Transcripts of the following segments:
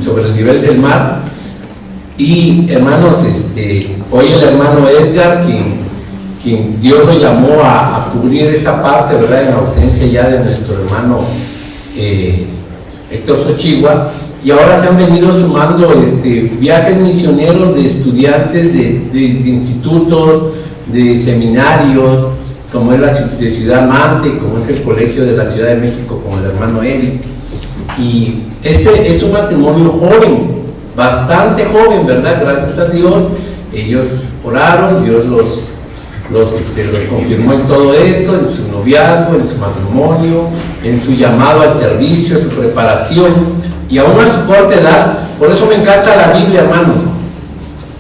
sobre el nivel del mar. Y hermanos, hoy el hermano Edgar, quien Dios lo llamó a cubrir esa parte, ¿verdad?, en ausencia ya de nuestro hermano Héctor Xochigua, y ahora se han venido sumando viajes misioneros de estudiantes de institutos, de seminarios, como es la de Ciudad Mante, como es el Colegio de la Ciudad de México, con el hermano Eric. Y es un matrimonio joven, bastante joven, ¿verdad? Gracias a Dios, ellos oraron, Dios los confirmó en todo esto, en su noviazgo, en su matrimonio, en su llamado al servicio, en su preparación, y aún a su corta edad. Por eso me encanta la Biblia, hermanos,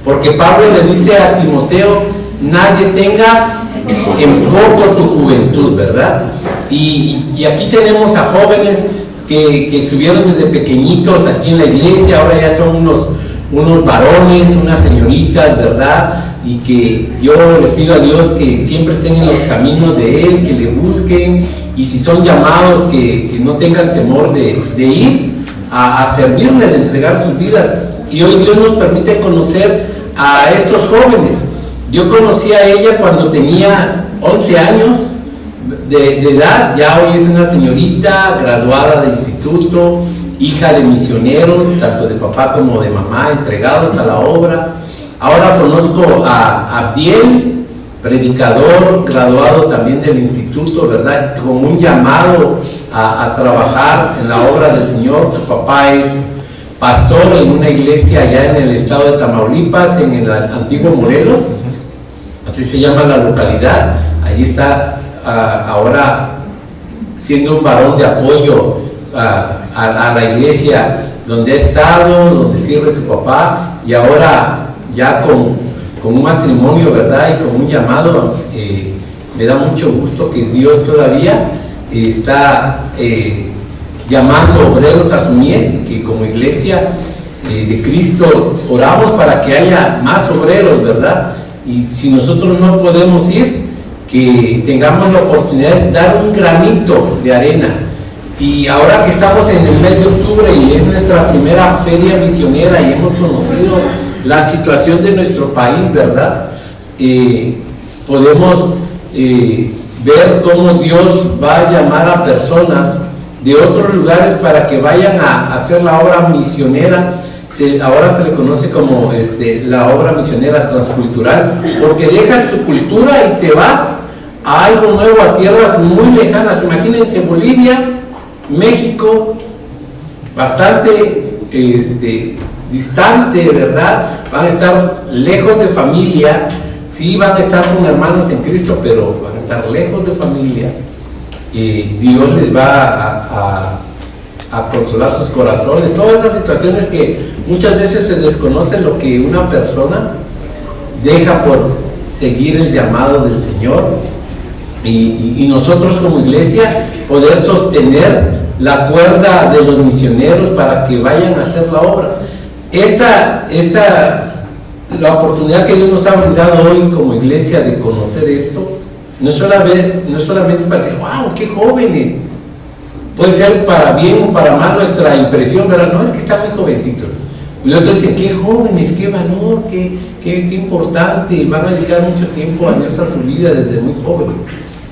porque Pablo le dice a Timoteo: nadie tenga en poco tu juventud, ¿verdad? Y aquí tenemos a jóvenes que estuvieron desde pequeñitos aquí en la iglesia, ahora ya son unos varones, unas señoritas, ¿verdad? Y que yo le pido a Dios que siempre estén en los caminos de Él, que le busquen, y si son llamados, que no tengan temor de ir a servirle, de entregar sus vidas. Y hoy Dios nos permite conocer a estos jóvenes. Yo conocí a ella cuando tenía 11 años de edad, ya hoy es una señorita graduada de instituto, hija de misioneros, tanto de papá como de mamá, entregados a la obra. Ahora conozco a Abdiel, predicador, graduado también del instituto, ¿verdad?, con un llamado a trabajar en la obra del Señor. Su papá es pastor en una iglesia allá en el estado de Tamaulipas, en el antiguo Morelos, así se llama la localidad. Ahí está ahora siendo un varón de apoyo a la iglesia donde ha estado, donde sirve su papá, y ahora ya con un matrimonio, ¿verdad?, y con un llamado. Me da mucho gusto que Dios todavía está llamando obreros a su mies, y que como iglesia de Cristo oramos para que haya más obreros, ¿verdad? Y si nosotros no podemos ir, que tengamos la oportunidad de dar un granito de arena. Y ahora que estamos en el mes de octubre y es nuestra primera feria misionera y hemos conocido la situación de nuestro país, ¿verdad? Podemos ver cómo Dios va a llamar a personas de otros lugares para que vayan a hacer la obra misionera. Ahora se le conoce como la obra misionera transcultural, porque dejas tu cultura y te vas a algo nuevo, a tierras muy lejanas. Imagínense Bolivia, México, bastante distante, ¿verdad? Van a estar lejos de familia, sí van a estar con hermanos en Cristo, pero van a estar lejos de familia. Dios les va a consolar sus corazones. Todas esas situaciones que muchas veces se desconoce lo que una persona deja por seguir el llamado del Señor, y nosotros como iglesia poder sostener la cuerda de los misioneros para que vayan a hacer la obra. La oportunidad que Dios nos ha brindado hoy como iglesia de conocer esto, no es solamente para decir: wow, qué jóvenes. Puede ser para bien o para mal nuestra impresión, ¿verdad? No, es que están muy jovencitos. Y otros dicen: qué jóvenes, qué valor, qué importante, van a dedicar mucho tiempo a Dios, a su vida desde muy jóvenes.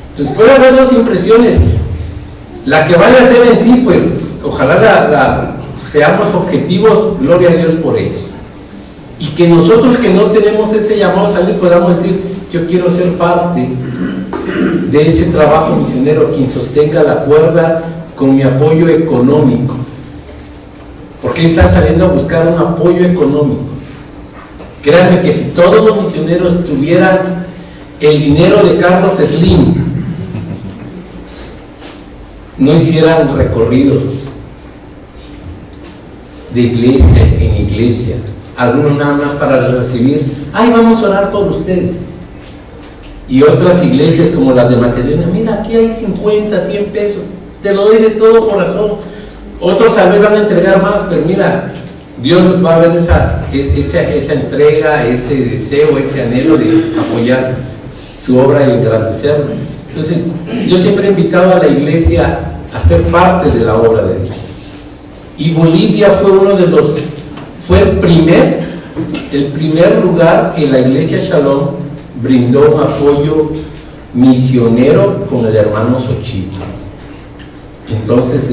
Entonces puede haber dos impresiones. La que vaya a ser en ti, pues ojalá seamos objetivos, gloria a Dios por ellos. Y que nosotros que no tenemos ese llamado a salir podamos decir: yo quiero ser parte de ese trabajo misionero, quien sostenga la cuerda con mi apoyo económico. Porque ellos están saliendo a buscar un apoyo económico. Créanme que si todos los misioneros tuvieran el dinero de Carlos Slim, no hicieran recorridos de iglesia en iglesia, algunos nada más para recibir: ay, vamos a orar por ustedes. Y otras iglesias como las de Macedonia: mira, aquí hay 50, 100 pesos, te lo doy de todo corazón. Otros tal vez van a entregar más, pero mira, Dios va a ver esa entrega, ese deseo, ese anhelo de apoyar su obra y engrandecerla. Entonces, yo siempre he invitado a la iglesia a ser parte de la obra de Dios. Y Bolivia fue el primer lugar que la Iglesia Shalom brindó un apoyo misionero con el hermano Xochitl. Entonces,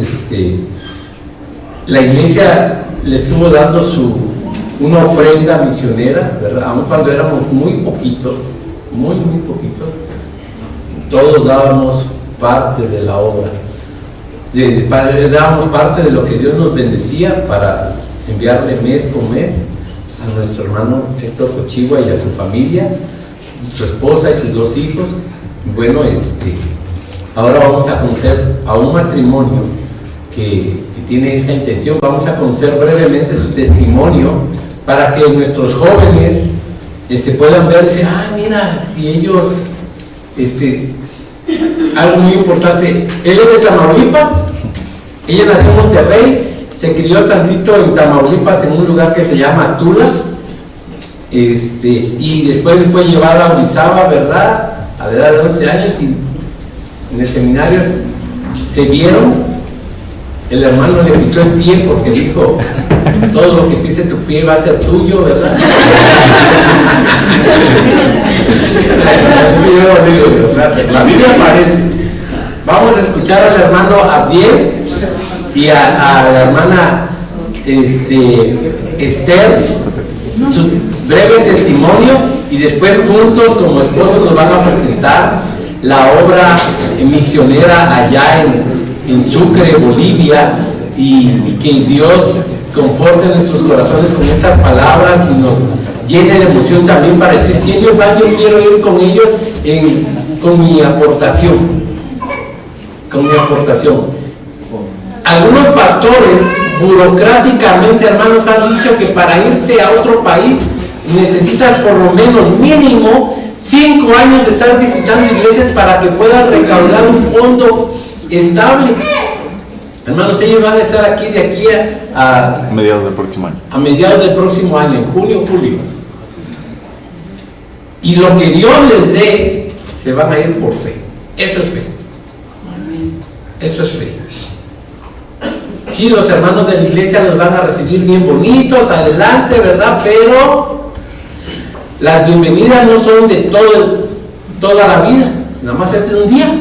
la Iglesia le estuvo dando una ofrenda misionera, ¿verdad? Aun cuando éramos muy poquitos, muy poquitos, todos dábamos parte de la obra, dábamos parte de lo que Dios nos bendecía para enviarle mes con mes a nuestro hermano Héctor Xochigua y a su familia, su esposa y sus 2 hijos. Bueno, ahora vamos a conocer a un matrimonio que tiene esa intención. Vamos a conocer brevemente su testimonio para que nuestros jóvenes puedan ver, mira, si ellos, algo muy importante, él es de Tamaulipas, ella nació en Monterrey, se crió tantito en Tamaulipas en un lugar que se llama Tula, y después fue llevada a Orizaba, ¿verdad?, a la edad de 11 años, y en el seminario se vieron. El hermano le pisó el pie porque dijo, todo lo que pise tu pie va a ser tuyo, ¿verdad? La Biblia parece. Vamos a escuchar al hermano Abdiel y a la hermana Esther, su breve testimonio, y después juntos como esposos nos van a presentar la obra misionera allá en Sucre, Bolivia, y que Dios conforte nuestros corazones con estas palabras y nos llene de emoción también para decir, si ellos van, yo quiero ir con ellos con mi aportación. Algunos pastores burocráticamente, hermanos, han dicho que para irte a otro país necesitas por lo menos mínimo 5 años de estar visitando iglesias para que puedas recaudar un fondo estable. Hermanos, ellos van a estar aquí de aquí a mediados del próximo año. A mediados del próximo año, en julio. Y lo que Dios les dé, se van a ir por fe. Eso es fe. Eso es fe. Sí, los hermanos de la iglesia los van a recibir bien bonitos, adelante, ¿verdad? Pero las bienvenidas no son de toda la vida, nada más es de un día,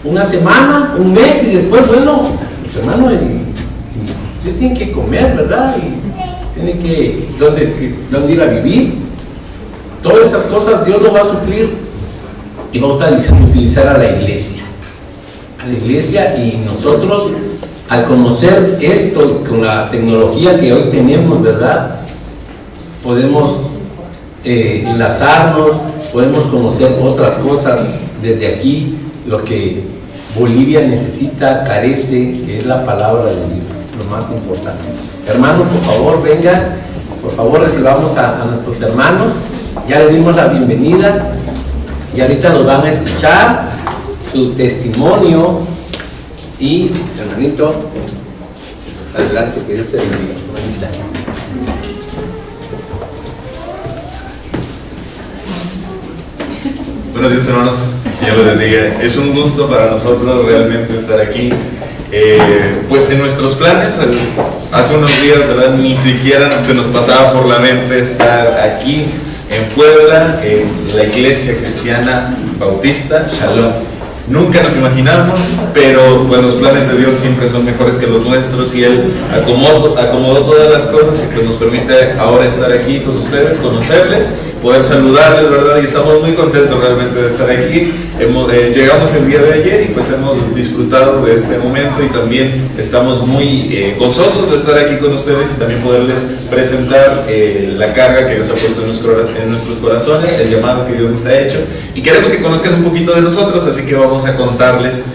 una semana, un mes, y después, bueno, pues hermano, usted tiene que comer, ¿verdad? Y tiene que, ¿dónde ir a vivir? Todas esas cosas Dios lo va a suplir, y va a utilizar a la iglesia. Y nosotros, al conocer esto, con la tecnología que hoy tenemos, ¿verdad?, podemos enlazarnos, podemos conocer otras cosas desde aquí, lo que Bolivia necesita, carece, que es la palabra de Dios, lo más importante. Hermanos, por favor, vengan, por favor, recibamos a nuestros hermanos. Ya le dimos la bienvenida y ahorita nos van a escuchar su testimonio. Y, hermanito, adelante, que Dios te bendiga. Buenos días, hermanos, Señor les bendiga. Es un gusto para nosotros realmente estar aquí. Pues en nuestros planes, hace unos días, ¿verdad?, ni siquiera se nos pasaba por la mente estar aquí en Puebla, en la iglesia cristiana bautista Shalom. Nunca nos imaginamos, pero pues los planes de Dios siempre son mejores que los nuestros, y Él acomodó todas las cosas y pues nos permite ahora estar aquí con ustedes, conocerles, poder saludarles, ¿verdad? Y estamos muy contentos realmente de estar aquí. Llegamos el día de ayer y pues hemos disfrutado de este momento, y también estamos muy gozosos de estar aquí con ustedes y también poderles presentar la carga que Dios ha puesto en nuestros corazones, el llamado que Dios nos ha hecho, y queremos que conozcan un poquito de nosotros, así que vamos a contarles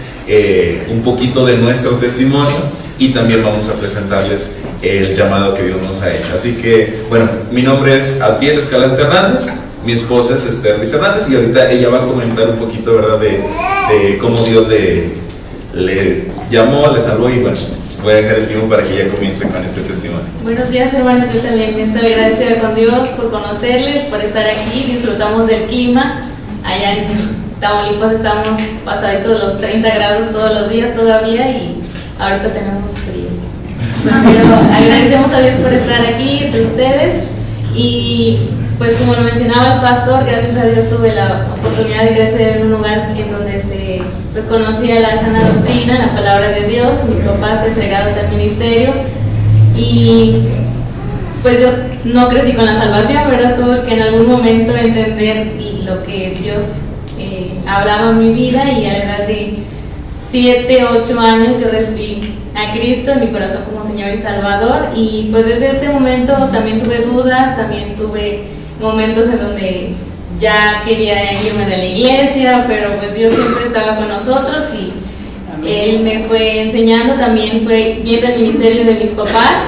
un poquito de nuestro testimonio, y también vamos a presentarles el llamado que Dios nos ha hecho. Así que, bueno, mi nombre es Abdiel Escalante Hernández, mi esposa es Esther Luis Hernández, y ahorita ella va a comentar un poquito, ¿verdad?, de cómo Dios le llamó, le salvó, y bueno, voy a dejar el tiempo para que ella comience con este testimonio. Buenos días, hermanos. Yo también estoy agradecida con Dios por conocerles, por estar aquí. Disfrutamos del clima. Allá en Tamaulipas estamos pasaditos los 30 grados todos los días todavía, y ahorita tenemos frío. Pero agradecemos a Dios por estar aquí entre ustedes y pues como lo mencionaba el pastor, gracias a Dios tuve la oportunidad de crecer en un lugar en donde se conocía la sana doctrina, la palabra de Dios, mis papás entregados al ministerio y pues yo no crecí con la salvación, ¿verdad? Tuve que en algún momento entender lo que Dios hablaba en mi vida y a la edad de 7, 8 años yo recibí a Cristo en mi corazón como Señor y Salvador y pues desde ese momento también tuve dudas, también tuve momentos en donde ya quería irme de la iglesia, pero pues Dios siempre estaba con nosotros y Él me fue enseñando, también fue viendo el ministerio de mis papás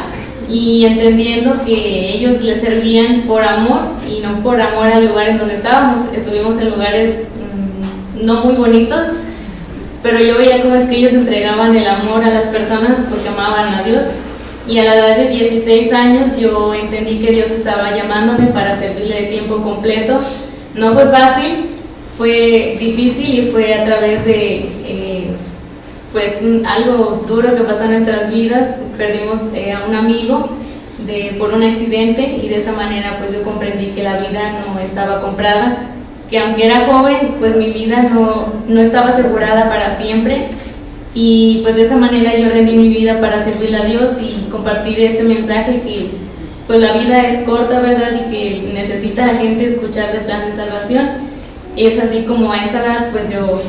y entendiendo que ellos le servían por amor y no por amor al lugar en donde estábamos. Estuvimos en lugares no muy bonitos, pero yo veía cómo es que ellos entregaban el amor a las personas porque amaban a Dios. Y a la edad de 16 años yo entendí que Dios estaba llamándome para servirle de tiempo completo. No fue fácil, fue difícil y fue a través de pues algo duro que pasó en nuestras vidas. Perdimos a un amigo por un accidente y de esa manera pues yo comprendí que la vida no estaba comprada, que aunque era joven pues mi vida no estaba asegurada para siempre. Y pues de esa manera yo rendí mi vida para servirle a Dios y compartir este mensaje que pues la vida es corta, ¿verdad? Y que necesita la gente escuchar de plan de salvación. Y es así como a esa edad pues yo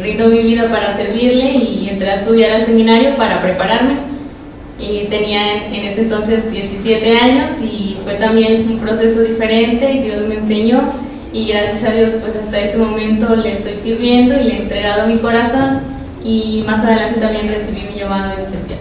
rindo mi vida para servirle y entré a estudiar al seminario para prepararme. Y tenía en ese entonces 17 años y fue también un proceso diferente y Dios me enseñó. Y gracias a Dios pues hasta este momento le estoy sirviendo y le he entregado mi corazón. Y más adelante también recibí mi llamado especial.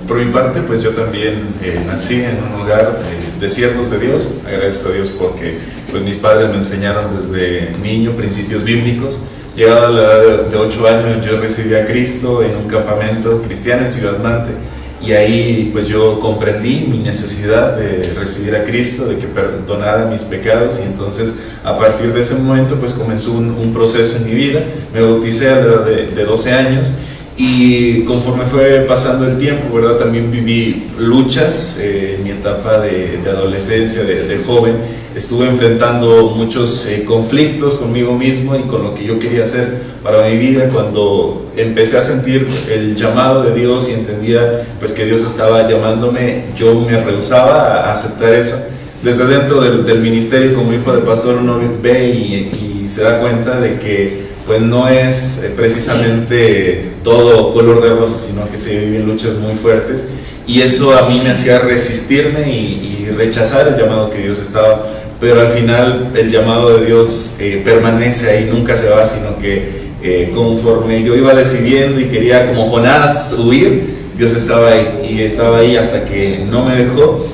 Por mi parte, pues yo también nací en un hogar de siervos de Dios. Agradezco a Dios porque pues mis padres me enseñaron desde niño principios bíblicos. Llegado a la edad de 8 años yo recibí a Cristo en un campamento cristiano en Ciudad Mante. Y ahí pues yo comprendí mi necesidad de recibir a Cristo, de que perdonara mis pecados y entonces a partir de ese momento pues comenzó un proceso en mi vida. Me bauticé a la edad de 12 años y conforme fue pasando el tiempo, ¿verdad? También viví luchas en mi etapa de adolescencia, de joven. Estuve enfrentando muchos conflictos conmigo mismo y con lo que yo quería hacer para mi vida. Cuando empecé a sentir el llamado de Dios y entendía pues que Dios estaba llamándome, yo me rehusaba a aceptar eso. Desde dentro del ministerio, como hijo de pastor, uno ve y se da cuenta de que pues no es precisamente todo color de rosa, sino que se viven luchas muy fuertes y eso a mí me hacía resistirme y rechazar el llamado que Dios estaba. Pero al final el llamado de Dios permanece ahí, nunca se va, sino que conforme yo iba decidiendo y quería como Jonás huir, Dios estaba ahí y estaba ahí hasta que no me dejó.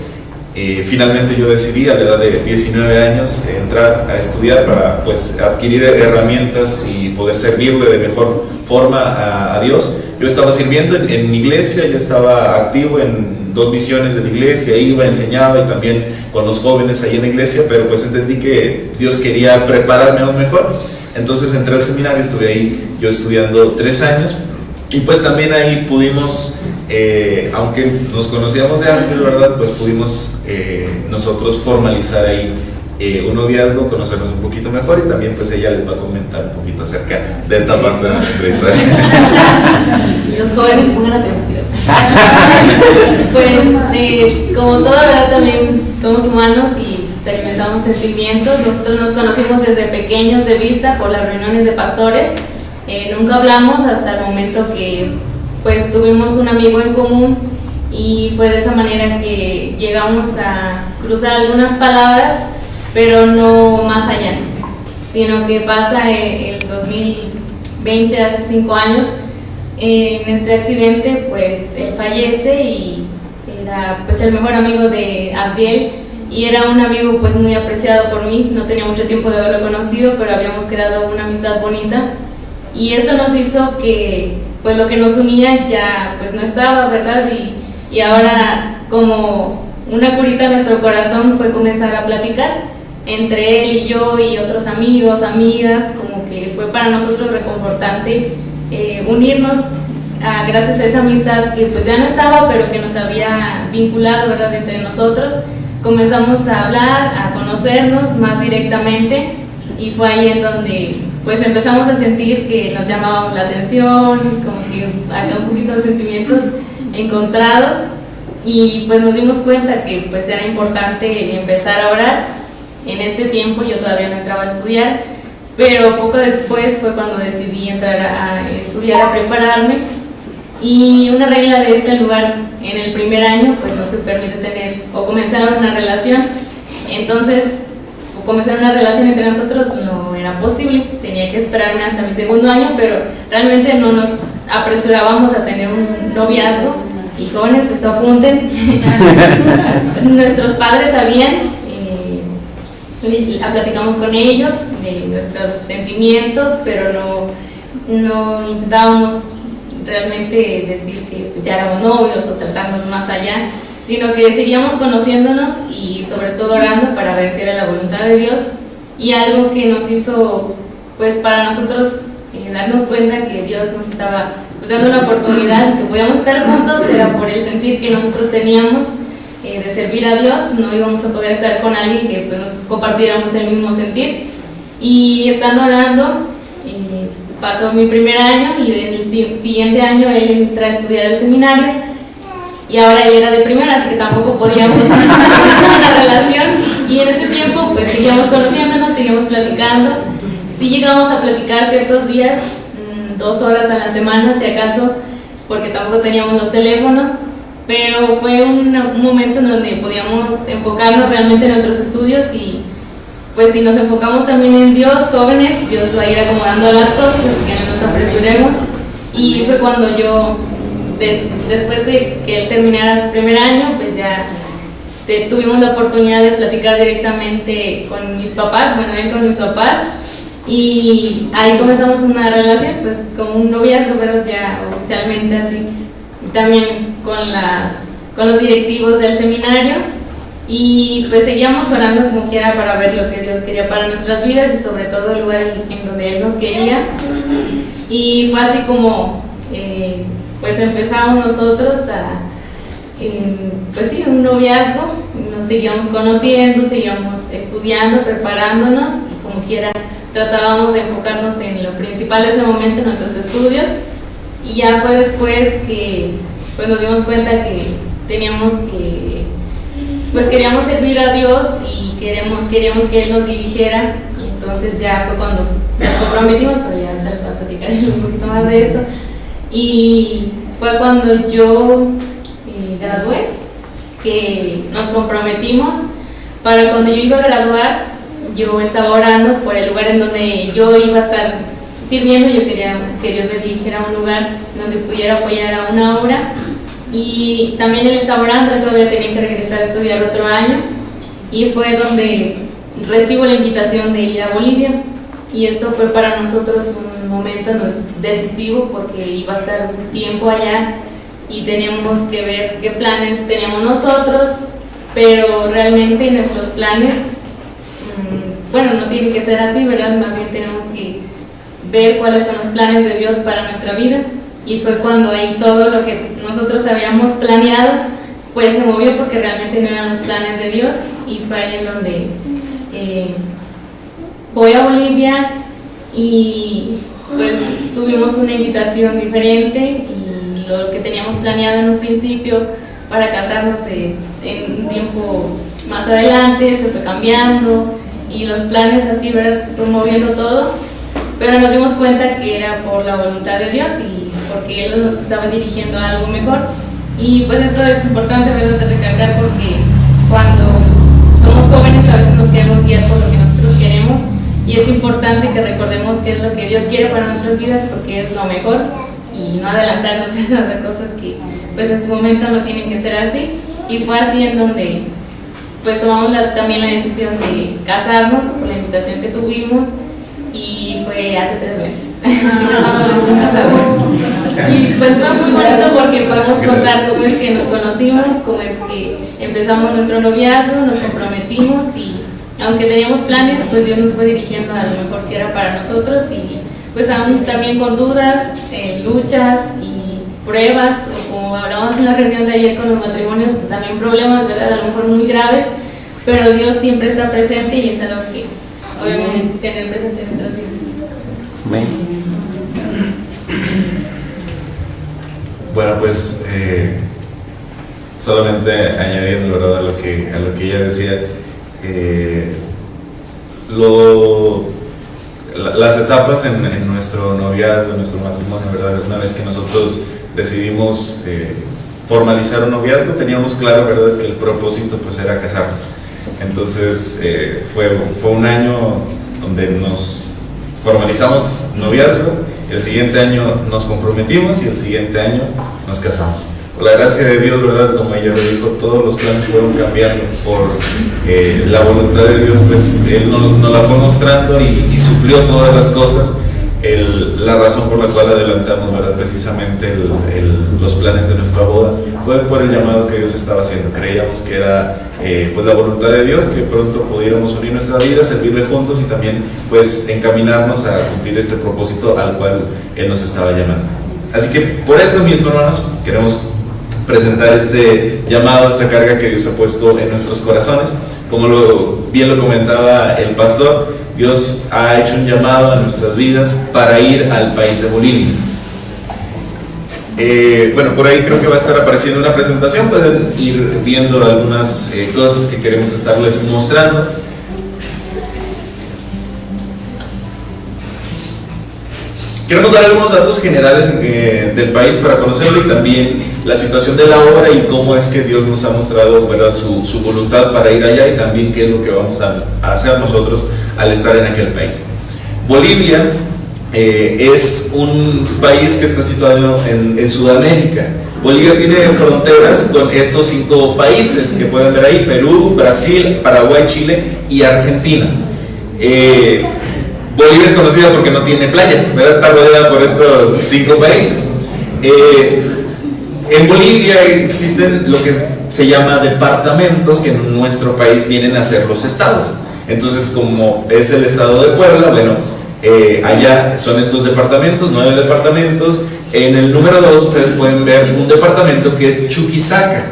Finalmente yo decidí a la edad de 19 años entrar a estudiar para pues adquirir herramientas y poder servirle de mejor forma a Dios. Yo estaba sirviendo en mi iglesia, yo estaba activo en 2 misiones de la iglesia, iba, enseñaba y también con los jóvenes ahí en la iglesia, pero pues entendí que Dios quería prepararme aún mejor. Entonces entré al seminario, estuve ahí yo estudiando 3 años y pues también ahí pudimos, aunque nos conocíamos de antes, ¿verdad? Pues pudimos nosotros formalizar ahí un noviazgo, conocernos un poquito mejor y también pues ella les va a comentar un poquito acerca de esta parte de nuestra historia. Los jóvenes pongan atención. Pues como toda verdad también somos humanos y experimentamos sentimientos. Nosotros nos conocimos desde pequeños de vista por las reuniones de pastores. Nunca hablamos hasta el momento que pues tuvimos un amigo en común y fue de esa manera que llegamos a cruzar algunas palabras, pero no más allá, sino que pasa el 2020, hace 5 años, en este accidente pues él fallece y era pues el mejor amigo de Abdiel y era un amigo pues muy apreciado por mí. No tenía mucho tiempo de haberlo conocido, pero habíamos creado una amistad bonita y eso nos hizo que pues lo que nos unía ya pues no estaba, ¿verdad? Y ahora como una curita en nuestro corazón fue comenzar a platicar entre él y yo y otros amigos, amigas, como que fue para nosotros reconfortante unirnos gracias a esa amistad que pues ya no estaba, pero que nos había vinculado, ¿verdad?, entre nosotros, comenzamos a hablar, a conocernos más directamente, y fue ahí en donde pues empezamos a sentir que nos llamábamos la atención, como que acá un poquito de sentimientos encontrados, y pues nos dimos cuenta que pues era importante empezar a orar. En este tiempo yo todavía no entraba a estudiar, pero poco después fue cuando decidí entrar a estudiar, a prepararme, y una regla de este lugar en el primer año pues no se permite tener o comenzar una relación. Entonces comenzar una relación entre nosotros no era posible, tenía que esperarme hasta mi segundo año, pero realmente no nos apresurábamos a tener un noviazgo. Y jóvenes, esto apunten. Nuestros padres sabían, platicamos con ellos de nuestros sentimientos, pero no intentábamos realmente decir que pues ya éramos novios o tratarnos más allá, sino que seguíamos conociéndonos y sobre todo orando para ver si era la voluntad de Dios. Y algo que nos hizo pues para nosotros darnos cuenta que Dios nos estaba pues dando una oportunidad, que podíamos estar juntos, era por el sentir que nosotros teníamos de servir a Dios. No íbamos a poder estar con alguien que pues, no compartiéramos el mismo sentir. Y estando orando, pasó mi primer año, y en el siguiente año él entró a estudiar al seminario, y ahora él era de primera, así que tampoco podíamos hacer una relación. Y en ese tiempo pues seguíamos conociéndonos, seguíamos platicando. Sí llegamos a platicar ciertos días, 2 horas a la semana si acaso, porque tampoco teníamos los teléfonos, pero fue un momento en donde podíamos enfocarnos realmente en nuestros estudios. Y pues si nos enfocamos también en Dios, jóvenes, Dios va a ir acomodando las cosas, así que no nos apresuremos. Y fue cuando yo, después de que él terminara su primer año, pues ya tuvimos la oportunidad de platicar directamente con mis papás, bueno, él con mis papás, y ahí comenzamos una relación, pues como un noviazgo, pero ya oficialmente así, también con los directivos del seminario. Y pues seguíamos orando como quiera para ver lo que Dios quería para nuestras vidas, y sobre todo el lugar en donde Él nos quería. Y fue así como pues empezamos nosotros pues sí, un noviazgo. Nos seguíamos conociendo, seguíamos estudiando, preparándonos, y como quiera tratábamos de enfocarnos en lo principal de ese momento, en nuestros estudios. Y ya fue después que pues nos dimos cuenta que teníamos que, pues queríamos servir a Dios y queríamos que Él nos dirigiera. Y entonces ya fue cuando nos comprometimos, pero ya les voy a platicar un poquito más de esto. Y fue cuando yo gradué, que nos comprometimos. Para cuando yo iba a graduar, yo estaba orando por el lugar en donde yo iba a estar sirviendo. Yo quería que Dios me dirigiera a un lugar donde pudiera apoyar a una obra. Y también él estaba orando, él todavía tenía que regresar a estudiar otro año, y fue donde recibo la invitación de ir a Bolivia. Y esto fue para nosotros un momento decisivo, porque iba a estar un tiempo allá y teníamos que ver qué planes teníamos nosotros, pero realmente nuestros planes, bueno, no tienen que ser así, ¿verdad? Más bien tenemos que ver cuáles son los planes de Dios para nuestra vida. Y fue cuando ahí todo lo que nosotros habíamos planeado pues se movió, porque realmente no eran los planes de Dios. Y fue ahí en donde voy a Bolivia, y pues tuvimos una invitación diferente, y lo que teníamos planeado en un principio para casarnos en un tiempo más adelante se fue cambiando, y los planes así, ¿verdad? Se fue moviendo todo, pero nos dimos cuenta que era por la voluntad de Dios y porque Él nos estaba dirigiendo a algo mejor. Y pues esto es importante, ¿verdad?, de recalcar, porque cuando somos jóvenes a veces nos queremos guiar por lo que nosotros queremos, y es importante que recordemos qué es lo que Dios quiere para nuestras vidas, porque es lo mejor, y no adelantarnos a cosas que pues en su momento no tienen que ser así. Y fue así en donde pues tomamos también la decisión de casarnos por la invitación que tuvimos, y fue hace 3 meses. Y pues fue muy bonito, porque podemos contar cómo es que nos conocimos, cómo es que empezamos nuestro noviazgo, nos comprometimos, y aunque teníamos planes, pues Dios nos fue dirigiendo a lo mejor que era para nosotros. Y pues aún también con dudas, luchas, y pruebas, o como hablábamos en la reunión de ayer con los matrimonios, pues también problemas, ¿verdad? A lo mejor muy graves, pero Dios siempre está presente y es algo que podemos tener presente en nuestras vidas. Amén. Bueno, pues solamente añadiendo, ¿verdad?, a lo que ella decía, las etapas en nuestro noviazgo, en nuestro matrimonio, ¿verdad? Una vez que nosotros decidimos formalizar un noviazgo, teníamos claro, ¿verdad?, que el propósito pues era casarnos. Entonces fue un año donde nos formalizamos noviazgo, el siguiente año nos comprometimos y el siguiente año nos casamos. Por la gracia de Dios, ¿verdad?, como ella lo dijo, todos los planes fueron cambiando por la voluntad de Dios, pues Él nos la fue mostrando y suplió todas las cosas. La razón por la cual adelantamos, ¿verdad?, precisamente los planes de nuestra boda fue por el llamado que Dios estaba haciendo. Creíamos que era pues la voluntad de Dios, que pronto pudiéramos unir nuestra vida, servirle juntos y también pues encaminarnos a cumplir este propósito al cual Él nos estaba llamando. Así que por esto mismo, hermanos, queremos presentar este llamado, esta carga que Dios ha puesto en nuestros corazones. Como bien lo comentaba el pastor, Dios ha hecho un llamado a nuestras vidas para ir al país de Bolivia. Bueno, por ahí creo que va a estar apareciendo una presentación, pueden ir viendo algunas cosas que queremos estarles mostrando. Queremos dar algunos datos generales del país para conocerlo y también la situación de la obra y cómo es que Dios nos ha mostrado, ¿verdad?, su voluntad para ir allá y también qué es lo que vamos a hacer nosotros al estar en aquel país. Bolivia es un país que está situado en Sudamérica. Bolivia tiene fronteras con estos 5 países que pueden ver ahí: Perú, Brasil, Paraguay, Chile y Argentina. Bolivia es conocida porque no tiene playa, ¿verdad? Está rodeada por estos 5 países. En Bolivia existen lo que se llama departamentos, que en nuestro país vienen a ser los estados. Entonces, como es el estado de Puebla, bueno, allá son estos departamentos, 9 departamentos. En el número 2 ustedes pueden ver un departamento que es Chuquisaca.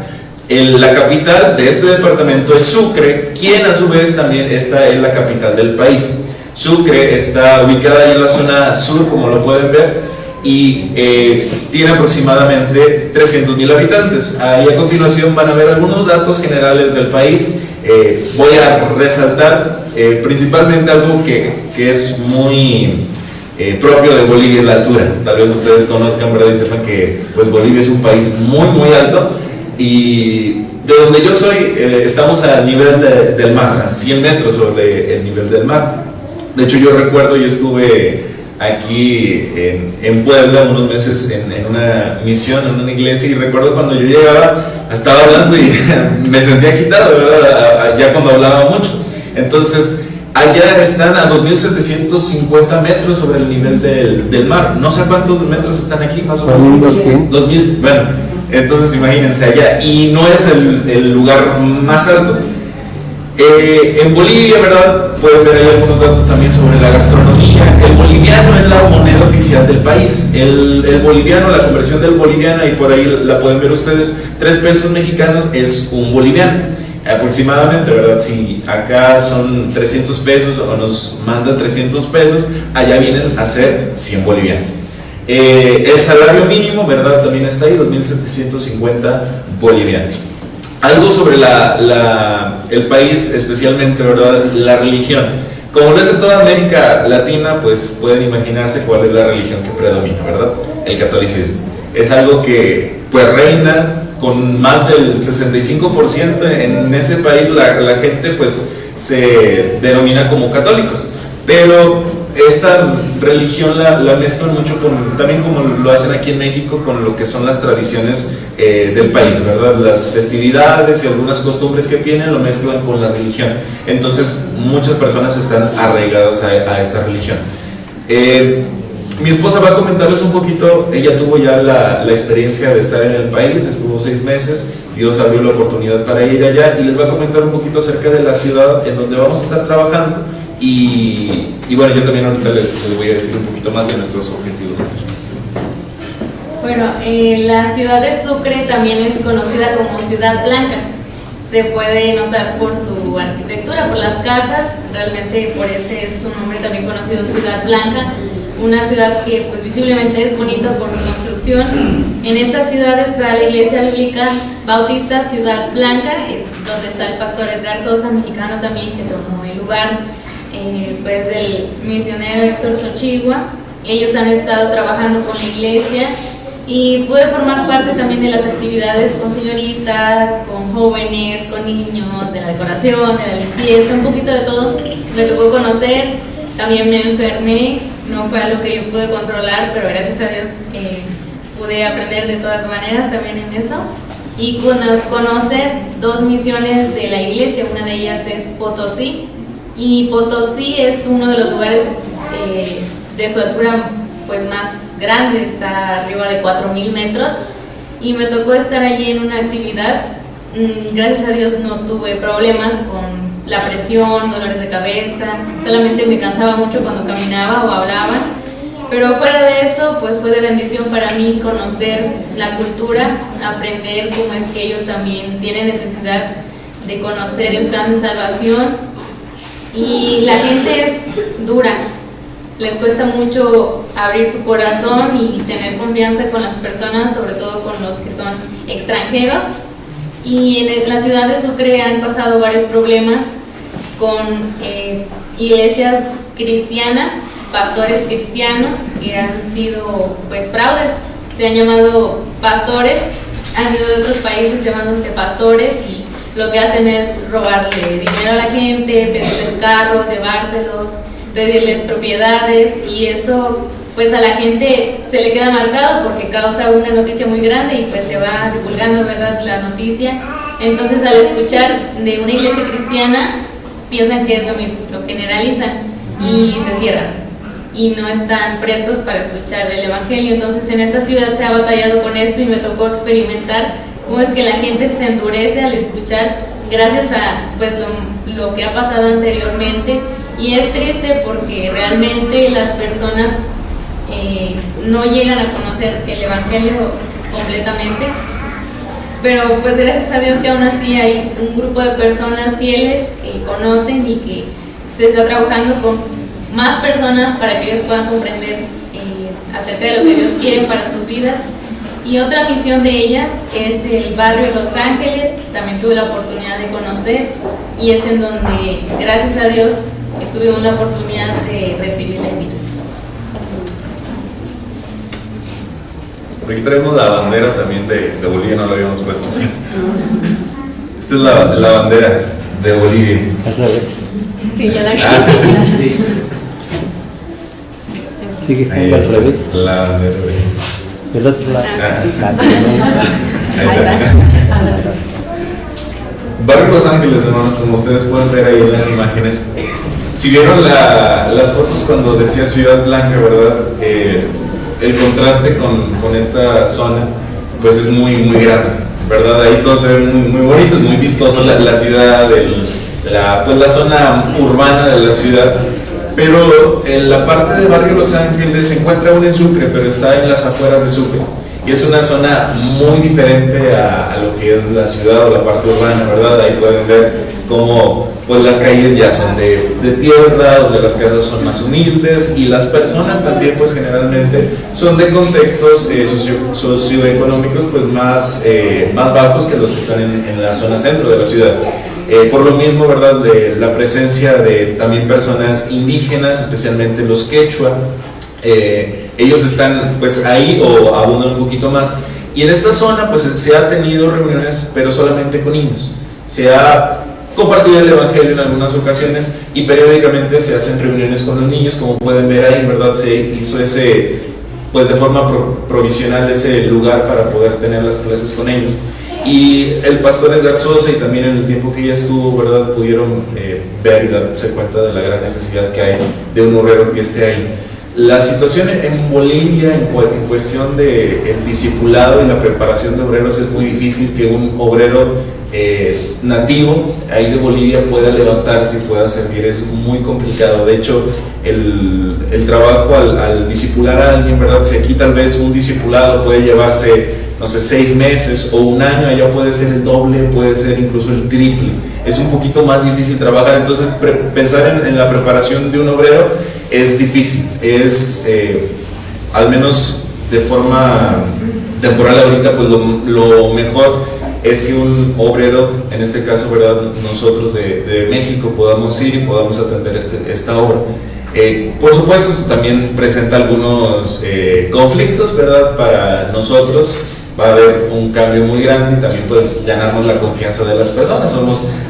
La capital de este departamento es Sucre, quien a su vez también esta es la capital del país. Sucre está ubicada ahí en la zona sur, como lo pueden ver, y tiene aproximadamente 300,000 habitantes. Ahí a continuación van a ver algunos datos generales del país. Voy a resaltar principalmente algo que es muy propio de Bolivia, es la altura. Tal vez ustedes conozcan, ¿verdad?, y sepan que pues Bolivia es un país muy muy alto, y de donde yo soy estamos a nivel del mar, a 100 metros sobre el nivel del mar. De hecho, yo recuerdo, yo estuve aquí en Puebla unos meses en una misión, en una iglesia, y recuerdo cuando yo llegaba, estaba hablando y me sentía agitado, ¿verdad?, ya cuando hablaba mucho. Entonces, allá están a 2.750 metros sobre el nivel del mar. No sé cuántos metros están aquí, más o menos. 2.000, bueno, entonces imagínense allá, y no es el lugar más alto. En Bolivia, ¿verdad?, pueden ver ahí algunos datos también sobre la gastronomía. El boliviano es la moneda oficial del país. El boliviano, la conversión del boliviano, y por ahí la pueden ver ustedes, 3 pesos mexicanos es un boliviano, aproximadamente, ¿verdad? Si acá son 300 pesos o nos mandan 300 pesos, allá vienen a ser 100 bolivianos. El salario mínimo, ¿verdad?, también está ahí, 2.750 bolivianos. Algo sobre el país, especialmente, ¿verdad?, la religión. Como lo es en toda América Latina, pues pueden imaginarse cuál es la religión que predomina, ¿verdad? El catolicismo. Es algo que pues reina con más del 65% en ese país. La gente pues se denomina como católicos, pero esta religión la mezclan mucho también, como lo hacen aquí en México, con lo que son las tradiciones del país, ¿verdad? Las festividades y algunas costumbres que tienen lo mezclan con la religión. Entonces muchas personas están arraigadas a esta religión. Mi esposa va a comentarles un poquito. Ella tuvo ya la experiencia de estar en el país, estuvo 6 meses, Dios abrió la oportunidad para ir allá, y les va a comentar un poquito acerca de la ciudad en donde vamos a estar trabajando. Y bueno, yo también ahorita les voy a decir un poquito más de nuestros objetivos. Bueno, la ciudad de Sucre también es conocida como Ciudad Blanca. Se puede notar por su arquitectura, por las casas, realmente por ese es su nombre también conocido, Ciudad Blanca. Una ciudad que pues visiblemente es bonita por su construcción. En esta ciudad está la iglesia bíblica bautista Ciudad Blanca, es donde está el pastor Edgar Sosa, mexicano también, que tomó el lugar pues del misionero Héctor Xochigua. Ellos han estado trabajando con la iglesia y pude formar parte también de las actividades con señoritas, con jóvenes, con niños, de la decoración, de la limpieza, un poquito de todo. Me tocó conocer, también me enfermé, no fue algo que yo pude controlar, pero gracias a Dios pude aprender de todas maneras también en eso. Y conocer 2 misiones de la iglesia, una de ellas es Potosí, y Potosí es uno de los lugares de su altura pues más grande, está arriba de 4,000 metros, y me tocó estar allí en una actividad. Gracias a Dios no tuve problemas con la presión, dolores de cabeza, solamente me cansaba mucho cuando caminaba o hablaba, pero fuera de eso pues fue de bendición para mí conocer la cultura, aprender cómo es que ellos también tienen necesidad de conocer el plan de salvación. Y la gente es dura, les cuesta mucho abrir su corazón y tener confianza con las personas, sobre todo con los que son extranjeros. Y en la ciudad de Sucre han pasado varios problemas con iglesias cristianas, pastores cristianos que han sido pues fraudes, se han llamado pastores, han ido de otros países llamándose pastores y lo que hacen es robarle dinero a la gente, pedirles carros, llevárselos, pedirles propiedades, y eso pues a la gente se le queda marcado porque causa una noticia muy grande y pues se va divulgando, ¿verdad?, la noticia. Entonces al escuchar de una iglesia cristiana piensan que es lo mismo, lo generalizan y se cierran y no están prestos para escuchar el evangelio. Entonces en esta ciudad se ha batallado con esto y me tocó experimentar cómo es que la gente se endurece al escuchar gracias a pues lo que ha pasado anteriormente. Y es triste porque realmente las personas no llegan a conocer el evangelio completamente, pero pues gracias a Dios que aún así hay un grupo de personas fieles que conocen y que se está trabajando con más personas para que ellos puedan comprender acerca de lo que Dios quiere para sus vidas. Y otra misión de ellas es el barrio Los Ángeles, también tuve la oportunidad de conocer, y es en donde gracias a Dios tuvimos la oportunidad de recibir la invitación. Por aquí traemos la bandera también de Bolivia, no la habíamos puesto. Esta es la bandera de Bolivia. Sí, ya la Sí. Sigue Ahí siendo al está, revés. la bandera de Bolivia. El otro lado. Ahí está. Barrio Los Ángeles, hermanos, como ustedes pueden ver ahí en las imágenes. Si vieron las fotos cuando decía Ciudad Blanca, ¿verdad? El contraste con esta zona, pues es muy, muy grande, ¿verdad? Ahí todo se ve muy, muy bonito, muy vistoso la ciudad, pues la zona urbana de la ciudad. Pero en la parte de Barrio Los Ángeles se encuentra aún en Sucre, pero está en las afueras de Sucre. Y es una zona muy diferente a lo que es la ciudad o la parte urbana, ¿verdad? Ahí pueden ver cómo pues las calles ya son de tierra, donde las casas son más humildes y las personas también pues generalmente son de contextos socioeconómicos pues más bajos que los que están en la zona centro de la ciudad. Por lo mismo, ¿verdad?, de la presencia de también personas indígenas, especialmente los quechua, ellos están pues ahí o abundan un poquito más. Y en esta zona pues se ha tenido reuniones, pero solamente con niños. Se ha compartido el evangelio en algunas ocasiones y periódicamente se hacen reuniones con los niños, como pueden ver ahí, ¿verdad? Se hizo pues de forma provisional ese lugar para poder tener las clases con ellos. Y el pastor Edgar Sosa, y también en el tiempo que ella estuvo, ¿verdad?, pudieron ver y darse cuenta de la gran necesidad que hay de un obrero que esté ahí. La situación en Bolivia en cuestión de el discipulado y la preparación de obreros es muy difícil que un obrero nativo ahí de Bolivia pueda levantarse y pueda servir es muy complicado. De hecho, el trabajo al discipular a alguien, ¿verdad? Si aquí tal vez un discipulado puede llevarse, no sé, 6 meses o un año, allá puede ser el doble, puede ser incluso el triple. Es un poquito más difícil trabajar, entonces pensar en la preparación de un obrero es difícil, es al menos de forma temporal ahorita, pues lo mejor es que un obrero, en este caso, ¿verdad?, nosotros de México podamos ir y podamos atender esta obra. Por supuesto, esto también presenta algunos conflictos, ¿verdad?, para nosotros. Va a haber un cambio muy grande y también pues ganarnos la confianza de las personas.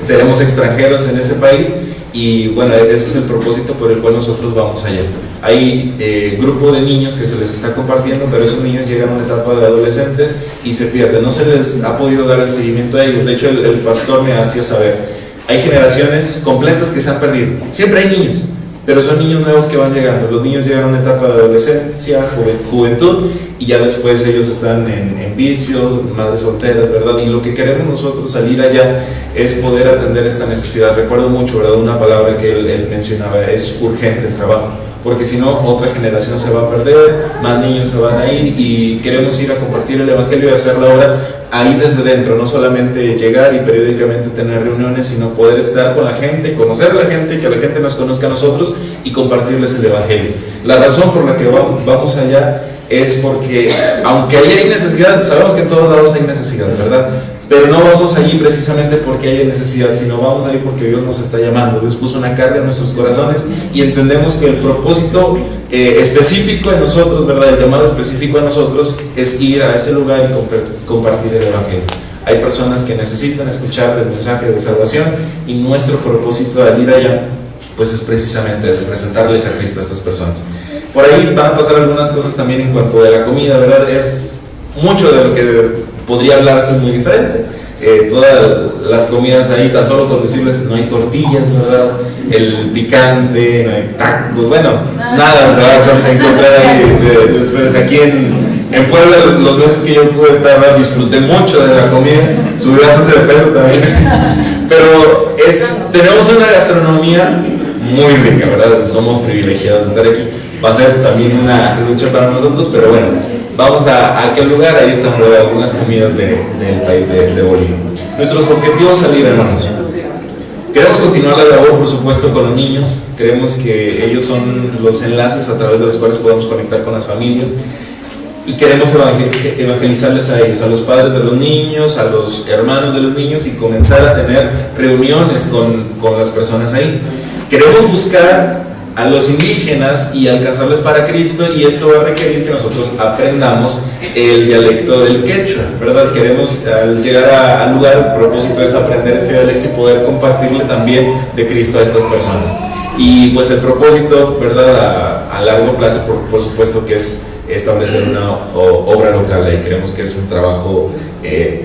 Seremos extranjeros en ese país y bueno, ese es el propósito por el cual nosotros vamos allá. Hay grupo de niños que se les está compartiendo, pero esos niños llegan a una etapa de adolescentes y se pierden, no se les ha podido dar el seguimiento a ellos. De hecho, el pastor me hacía saber, hay generaciones completas que se han perdido. Siempre hay niños, pero son niños nuevos que van llegando. Los niños llegan a una etapa de adolescencia, juventud, y ya después ellos están en vicios, madres solteras, ¿verdad? Y lo que queremos nosotros salir allá es poder atender esta necesidad. Recuerdo mucho, ¿verdad?, una palabra que él mencionaba, es urgente el trabajo, porque si no, otra generación se va a perder, más niños se van a ir, y queremos ir a compartir el Evangelio y hacer la obra ahí desde dentro, no solamente llegar y periódicamente tener reuniones, sino poder estar con la gente, conocer a la gente, que la gente nos conozca a nosotros y compartirles el Evangelio. La razón por la que vamos allá es porque, aunque ahí hay necesidad, sabemos que en todos lados hay necesidad, ¿verdad? Pero no vamos allí precisamente porque haya necesidad, sino vamos allí porque Dios nos está llamando. Dios puso una carga en nuestros corazones y entendemos que el propósito específico en nosotros, ¿verdad?, el llamado específico en nosotros es ir a ese lugar y compartir el Evangelio. Hay personas que necesitan escuchar el mensaje de salvación y nuestro propósito al ir allá pues es precisamente eso, presentarles a Cristo a estas personas. Por ahí van a pasar algunas cosas también en cuanto de la comida, ¿verdad? Es mucho de lo que podría hablarse muy diferente. Todas las comidas ahí, tan solo con decirles, no hay tortillas, ¿verdad? El picante, no hay tacos, bueno, nada se va a encontrar ahí después. Aquí en Puebla, los meses que yo pude estar, ¿verdad?, disfruté mucho de la comida, subí bastante de peso también, pero tenemos una gastronomía muy rica, ¿verdad? Somos privilegiados de estar aquí. Va a ser también una lucha para nosotros, pero bueno, vamos a aquel lugar, ahí están algunas comidas del país de Bolivia. Nuestros objetivos salir, hermanos. Queremos continuar la labor, por supuesto, con los niños. Creemos que ellos son los enlaces a través de los cuales podemos conectar con las familias. Y queremos evangelizarles a ellos, a los padres de los niños, a los hermanos de los niños, y comenzar a tener reuniones con las personas ahí. Queremos buscar a los indígenas y alcanzarles para Cristo, y esto va a requerir que nosotros aprendamos el dialecto del quechua, ¿verdad? Queremos, al llegar al lugar, el propósito es aprender este dialecto y poder compartirle también de Cristo a estas personas. Y pues el propósito, ¿verdad?, a largo plazo, por supuesto, que es establecer una obra local. Ahí creemos que es un trabajo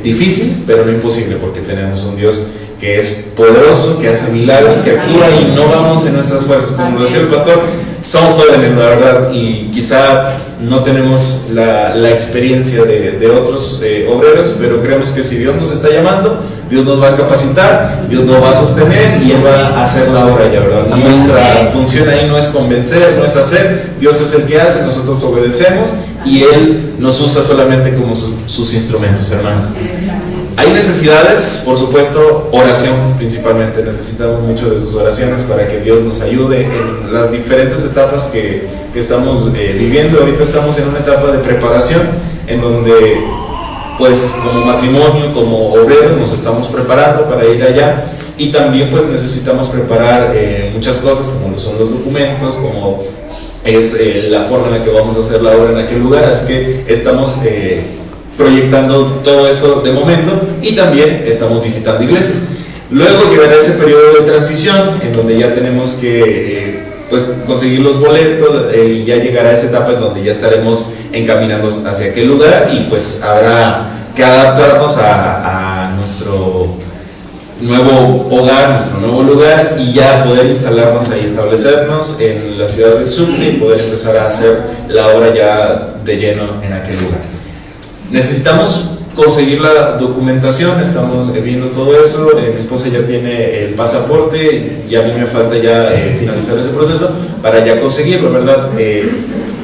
difícil, pero no imposible, porque tenemos un Dios que es poderoso, que hace milagros, que actúa, y no vamos en nuestras fuerzas. Como lo decía el pastor, somos jóvenes, la verdad, y quizá no tenemos la experiencia de otros obreros, pero creemos que si Dios nos está llamando, Dios nos va a capacitar, Dios nos va a sostener y Él va a hacer la obra ya, ¿verdad? Nuestra función ahí no es convencer, no es hacer, Dios es el que hace, nosotros obedecemos y Él nos usa solamente como sus instrumentos, hermanos. Hay necesidades, por supuesto, oración principalmente. Necesitamos mucho de sus oraciones para que Dios nos ayude en las diferentes etapas que estamos viviendo. Ahorita estamos en una etapa de preparación en donde, pues, como matrimonio, como obreros, nos estamos preparando para ir allá, y también pues necesitamos preparar muchas cosas, como son los documentos, como es la forma en la que vamos a hacer la obra en aquel lugar. Así que estamos proyectando todo eso de momento, y también estamos visitando iglesias. Luego llegará ese periodo de transición en donde ya tenemos que pues conseguir los boletos, y ya llegará esa etapa en donde ya estaremos encaminando hacia aquel lugar, y pues habrá que adaptarnos a nuestro nuevo hogar, nuestro nuevo lugar, y ya poder instalarnos ahí, establecernos en la ciudad de Sucre y poder empezar a hacer la obra ya de lleno en aquel lugar. Necesitamos conseguir la documentación, estamos viendo todo eso. Mi esposa ya tiene el pasaporte y a mí me falta ya finalizar ese proceso para ya conseguirlo, ¿verdad?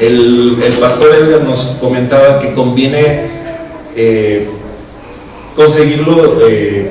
El pastor Edgar nos comentaba que conviene conseguirlo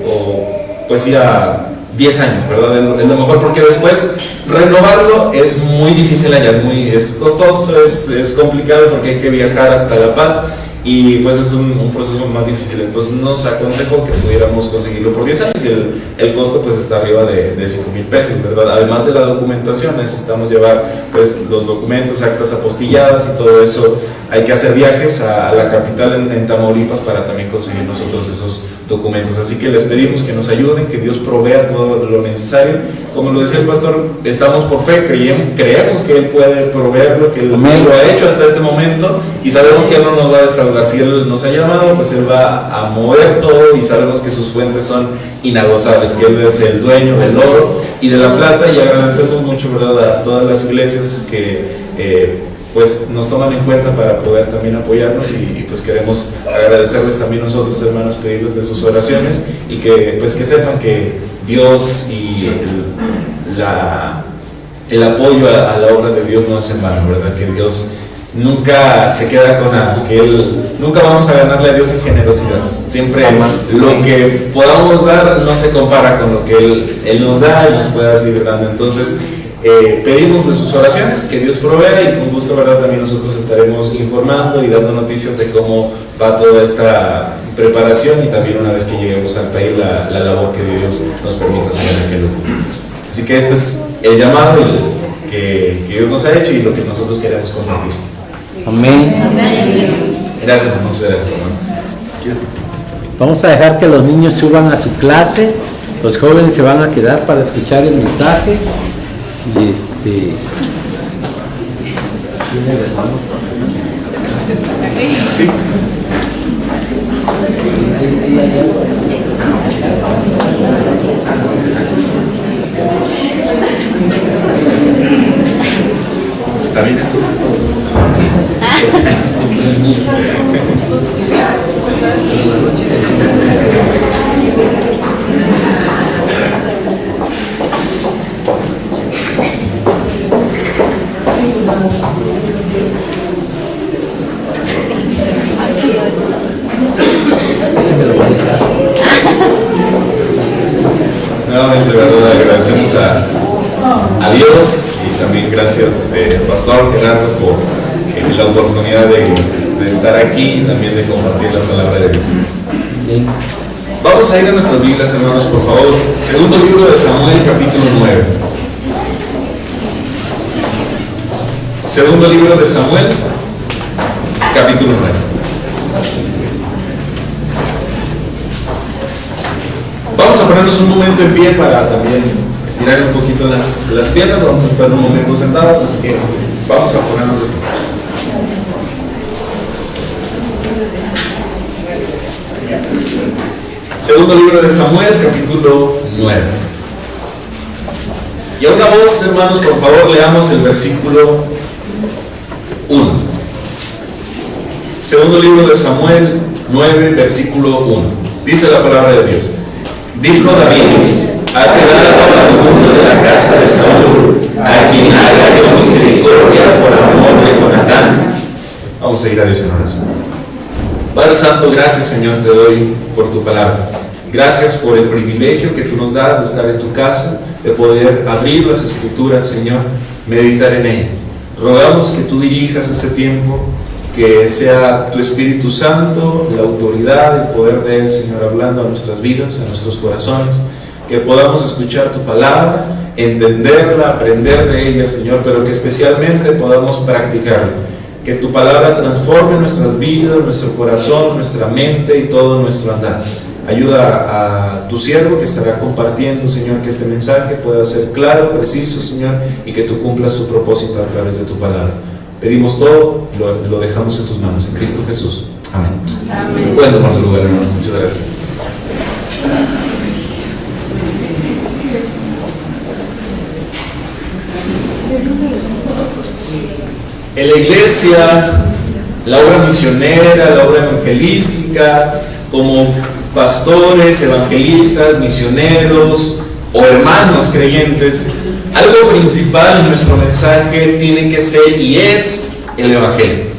o pues ya 10 años, ¿verdad? Es lo mejor, porque después renovarlo es muy difícil allá, es costoso, es complicado porque hay que viajar hasta La Paz y pues es un proceso más difícil. Entonces nos aconsejó que pudiéramos conseguirlo por 10 años y el costo pues está arriba de 5,000 pesos, ¿verdad? Además de la documentación, necesitamos llevar pues los documentos, actas apostilladas y todo eso. Hay que hacer viajes a la capital en Tamaulipas para también conseguir nosotros esos documentos. Así que les pedimos que nos ayuden, que Dios provea todo lo necesario. Como lo decía el pastor, estamos por fe, creemos que Él puede proveer lo que Él lo ha hecho hasta este momento y sabemos que Él no nos va a defraudar. Si Él nos ha llamado, pues Él va a mover todo y sabemos que sus fuentes son inagotables, que Él es el dueño del oro y de la plata, y agradecemos mucho, ¿verdad?, a todas las iglesias que pues nos toman en cuenta para poder también apoyarnos y pues queremos agradecerles también nosotros, hermanos, pedirles de sus oraciones y que pues que sepan que Dios y el apoyo a la obra de Dios no es en vano, ¿verdad? Que Dios nunca se queda con nada, que nunca vamos a ganarle a Dios en generosidad. Siempre lo que podamos dar no se compara con lo que Él nos da y nos pueda seguir dando. Entonces pedimos de sus oraciones, que Dios provea, y con gusto, ¿verdad?, también nosotros estaremos informando y dando noticias de cómo va toda esta preparación y también una vez que lleguemos al país la labor que Dios nos permita hacer en aquel lugar. Así que este es el llamado que Dios nos ha hecho y lo que nosotros queremos compartir. Amén. Gracias, hermanos. Gracias, hermanos. Vamos a dejar que los niños suban a su clase, los jóvenes se van a quedar para escuchar el mensaje. Y sí. ¿También esto? Nuevamente, de verdad, agradecemos a Dios y también gracias, Pastor Gerardo, por la oportunidad de estar aquí y también de compartir la palabra de Dios. Vamos a ir a nuestras Biblias, hermanos, por favor. Segundo libro de Samuel, capítulo 9. Segundo libro de Samuel, capítulo 9. Vamos a ponernos un momento en pie para también estirar un poquito las piernas. Vamos a estar un momento sentados, así que vamos a ponernos de pie. Segundo libro de Samuel, capítulo 9. Y a una voz, hermanos, por favor, leamos el versículo 1. Segundo libro de Samuel 9, versículo 1. Dice la palabra de Dios. Dijo David: ha quedado alguno de la casa de Saúl, a quien haga yo misericordia por amor de Jonatán. Vamos a ir a Dios en oración. Padre Santo, gracias, Señor, te doy por tu palabra. Gracias por el privilegio que tú nos das de estar en tu casa, de poder abrir las Escrituras, Señor, meditar en ella. Rogamos que tú dirijas este tiempo, que sea tu Espíritu Santo, la autoridad, el poder de Él, Señor, hablando a nuestras vidas, a nuestros corazones, que podamos escuchar tu palabra, entenderla, aprender de ella, Señor, pero que especialmente podamos practicarla. Que tu palabra transforme nuestras vidas, nuestro corazón, nuestra mente y todo nuestro andar. Ayuda a tu siervo que estará compartiendo, Señor, que este mensaje pueda ser claro, preciso, Señor, y que tú cumplas tu propósito a través de tu palabra. Pedimos todo, lo dejamos en tus manos, en Cristo Jesús. Amén. Amén. Pueden tomar su lugar, hermano. Muchas gracias. En la iglesia, la obra misionera, la obra evangelística, como pastores, evangelistas, misioneros o hermanos creyentes, algo principal en nuestro mensaje tiene que ser y es el Evangelio.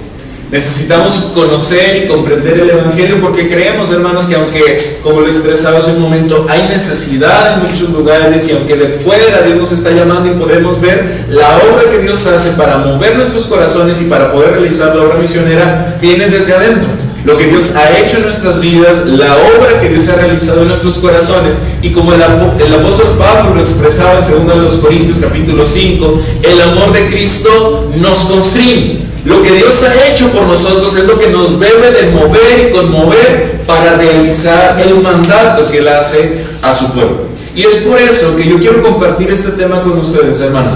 Necesitamos conocer y comprender el Evangelio porque creemos, hermanos, que aunque, como lo expresaba hace un momento, hay necesidad en muchos lugares y aunque de fuera Dios nos está llamando y podemos ver la obra que Dios hace para mover nuestros corazones y para poder realizar la obra misionera, viene desde adentro. Lo que Dios ha hecho en nuestras vidas, la obra que Dios ha realizado en nuestros corazones, y como el apóstol Pablo lo expresaba en 2 Corintios capítulo 5, el amor de Cristo nos constriñe. Lo que Dios ha hecho por nosotros es lo que nos debe de mover y conmover para realizar el mandato que Él hace a su pueblo. Y es por eso que yo quiero compartir este tema con ustedes, hermanos.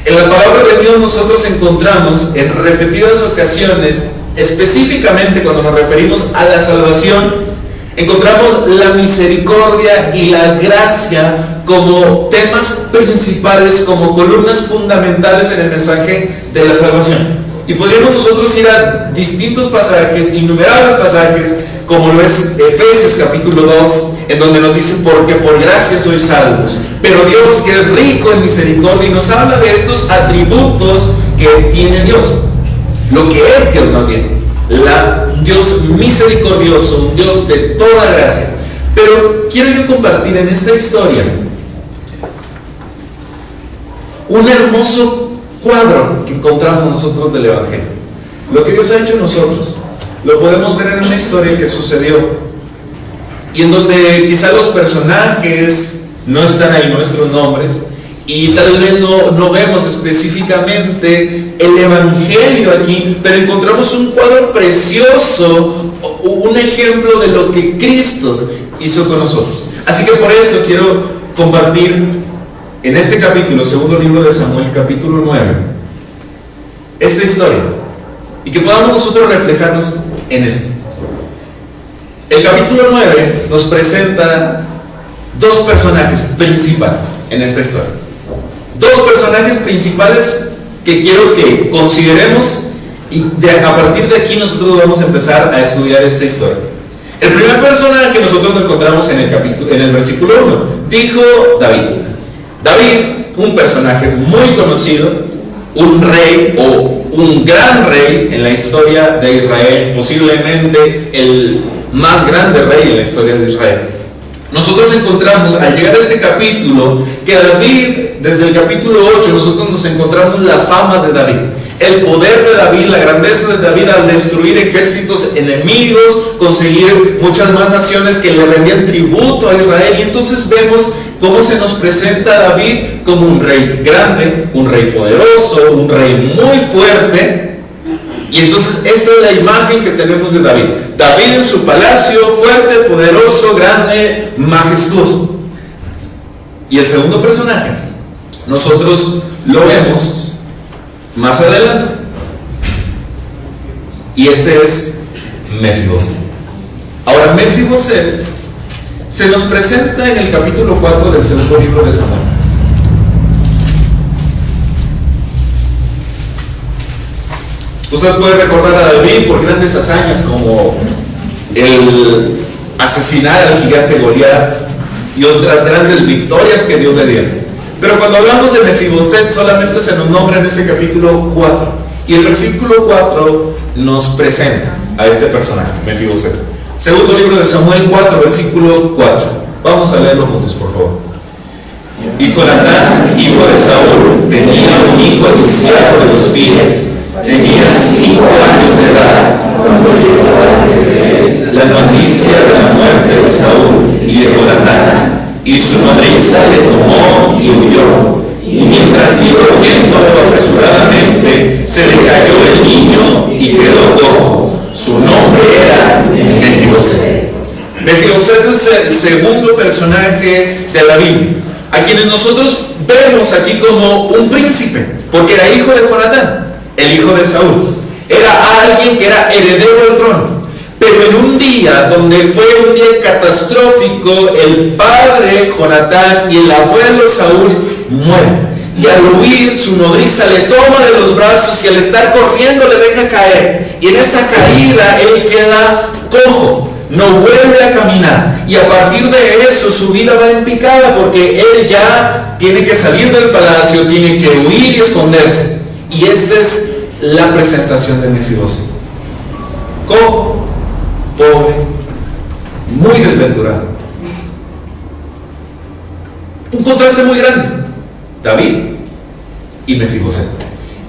En la palabra de Dios nosotros encontramos en repetidas ocasiones, específicamente cuando nos referimos a la salvación, encontramos la misericordia y la gracia como temas principales, como columnas fundamentales en el mensaje de la salvación. Y podríamos nosotros ir a distintos pasajes, innumerables pasajes, como lo es Efesios capítulo 2, en donde nos dice, porque por gracia sois salvos. Pero Dios, que es rico en misericordia, y nos habla de estos atributos que tiene Dios. Lo que es Dios más bien. Dios misericordioso, un Dios de toda gracia. Pero quiero yo compartir en esta historia un hermoso cuadro que encontramos nosotros del Evangelio. Lo que Dios ha hecho en nosotros lo podemos ver en una historia que sucedió y en donde quizá los personajes no están ahí, nuestros nombres, y tal vez no vemos específicamente el Evangelio aquí, pero encontramos un cuadro precioso, un ejemplo de lo que Cristo hizo con nosotros. Así que por eso quiero compartir en este capítulo, segundo libro de Samuel, capítulo 9, esta historia, y que podamos nosotros reflejarnos en esto. El capítulo 9 nos presenta dos personajes principales en esta historia. Dos personajes principales que quiero que consideremos y a partir de aquí nosotros vamos a empezar a estudiar esta historia. El primer personaje que nosotros nos encontramos en el versículo 1, dijo David. David, un personaje muy conocido, un rey o un gran rey en la historia de Israel, posiblemente el más grande rey en la historia de Israel. Nosotros encontramos, al llegar a este capítulo, que David, desde el capítulo 8, nosotros nos encontramos la fama de David, el poder de David, la grandeza de David al destruir ejércitos enemigos, conseguir muchas más naciones que le rendían tributo a Israel. Y entonces vemos cómo se nos presenta a David como un rey grande, un rey poderoso, un rey muy fuerte. Y entonces esta es la imagen que tenemos de David. David en su palacio, fuerte, poderoso, grande, majestuoso. Y el segundo personaje, nosotros lo vemos más adelante. Y este es Mefiboset. Ahora, Mefiboset se nos presenta en el capítulo 4 del segundo libro de Samuel. Usted puede recordar a David por grandes hazañas como el asesinar al gigante Goliat y otras grandes victorias que Dios le dio. Pero cuando hablamos de Mefiboset solamente se nos nombra en este capítulo 4 y el versículo 4 nos presenta a este personaje, Mefiboset. Segundo libro de Samuel 4, versículo 4. Vamos a leerlo juntos, por favor. Y Jonatán, hijo de Saúl, tenía un hijo lisiado de los pies. Tenía 5 años de edad cuando llegó a la noticia de la muerte de Saúl y de Jonatán, y su nodriza le tomó y huyó. Y mientras iba huyendo apresuradamente, se le cayó el niño y quedó cojo. Su nombre era Mefiboset. Mefiboset es el segundo personaje de la Biblia, a quienes nosotros vemos aquí como un príncipe, porque era hijo de Jonatán, el hijo de Saúl. Era alguien que era heredero del trono. Pero en un día donde fue un día catastrófico, el padre Jonatán y el abuelo Saúl mueren. Y al huir, su nodriza le toma de los brazos y al estar corriendo le deja caer. Y en esa caída él queda cojo. no vuelve a caminar, y a partir de eso su vida va en picada, porque él ya tiene que salir del palacio, tiene que huir y esconderse. Y esta es la presentación de Mefiboset: cojo, pobre, muy desventurado. Un contraste muy grande, David y Mefiboset.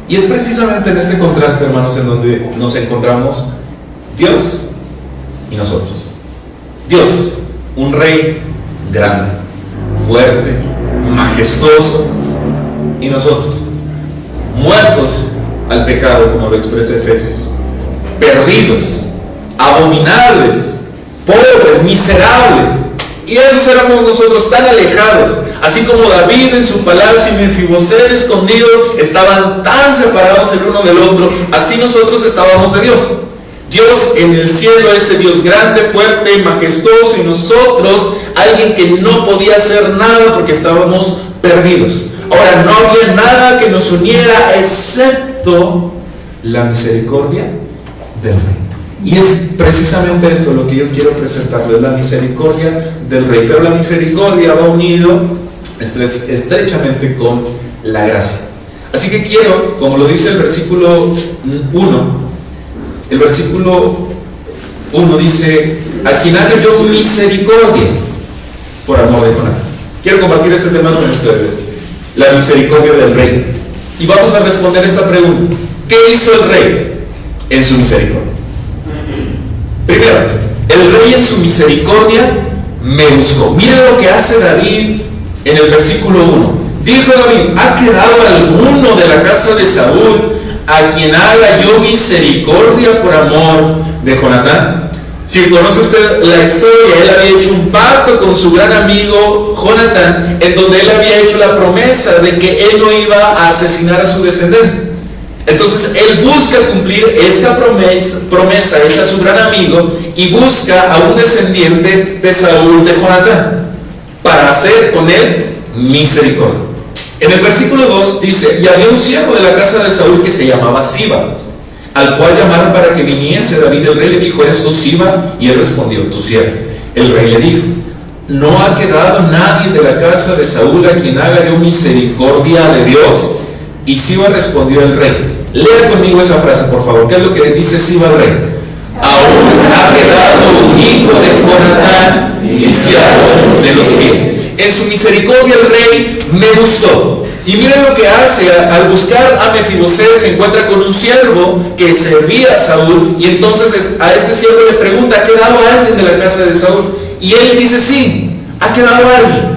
Y es precisamente en este contraste, hermanos, en donde nos encontramos Dios y nosotros. Dios, un rey grande, fuerte, majestuoso, y nosotros, muertos al pecado, como lo expresa Efesios, perdidos, abominables, pobres, miserables. Y esos éramos nosotros, tan alejados. Así como David en su palacio y Mefiboset escondido estaban tan separados el uno del otro, así nosotros estábamos de Dios. Dios en el cielo, ese Dios grande, fuerte, majestuoso, y nosotros, alguien que no podía hacer nada porque estábamos perdidos. Ahora, no había nada que nos uniera excepto la misericordia del Rey. Y es precisamente esto lo que yo quiero presentarles, la misericordia del Rey. Pero la misericordia va unido estrechamente con la gracia. Así que quiero, como lo dice el versículo 1, el versículo 1 dice: a quien haga yo misericordia por amor de Jonatán. Quiero compartir este tema con ustedes, la misericordia del Rey. Y vamos a responder esta pregunta: ¿qué hizo el Rey en su misericordia? Primero, el Rey en su misericordia me buscó. Miren lo que hace David en el versículo 1. Dijo David: ¿ha quedado alguno de la casa de Saúl a quien haga yo misericordia por amor de Jonatán? Si conoce usted la historia, él había hecho un pacto con su gran amigo Jonatán, en donde él había hecho la promesa de que él no iba a asesinar a su descendencia. Entonces él busca cumplir esta promesa hecha a su gran amigo, y busca a un descendiente de Saúl, de Jonatán, para hacer con él misericordia. En el versículo 2 dice: y había un siervo de la casa de Saúl que se llamaba Siba, al cual llamaron para que viniese. David el rey le dijo: ¿eres tú Siba? Y él respondió: tu siervo. El rey le dijo: no ha quedado nadie de la casa de Saúl a quien haga yo misericordia de Dios. Y Siba respondió al rey. Lea conmigo esa frase, por favor. ¿Qué es lo que dice Siba al rey? Aún ha quedado un hijo de Jonatán lisiado de los pies. En su misericordia el rey me buscó. Y miren lo que hace. Al buscar a Mefiboset, se encuentra con un siervo que servía a Saúl, y entonces a este siervo le pregunta: ¿ha quedado alguien de la casa de Saúl? Y él dice: sí, ha quedado alguien.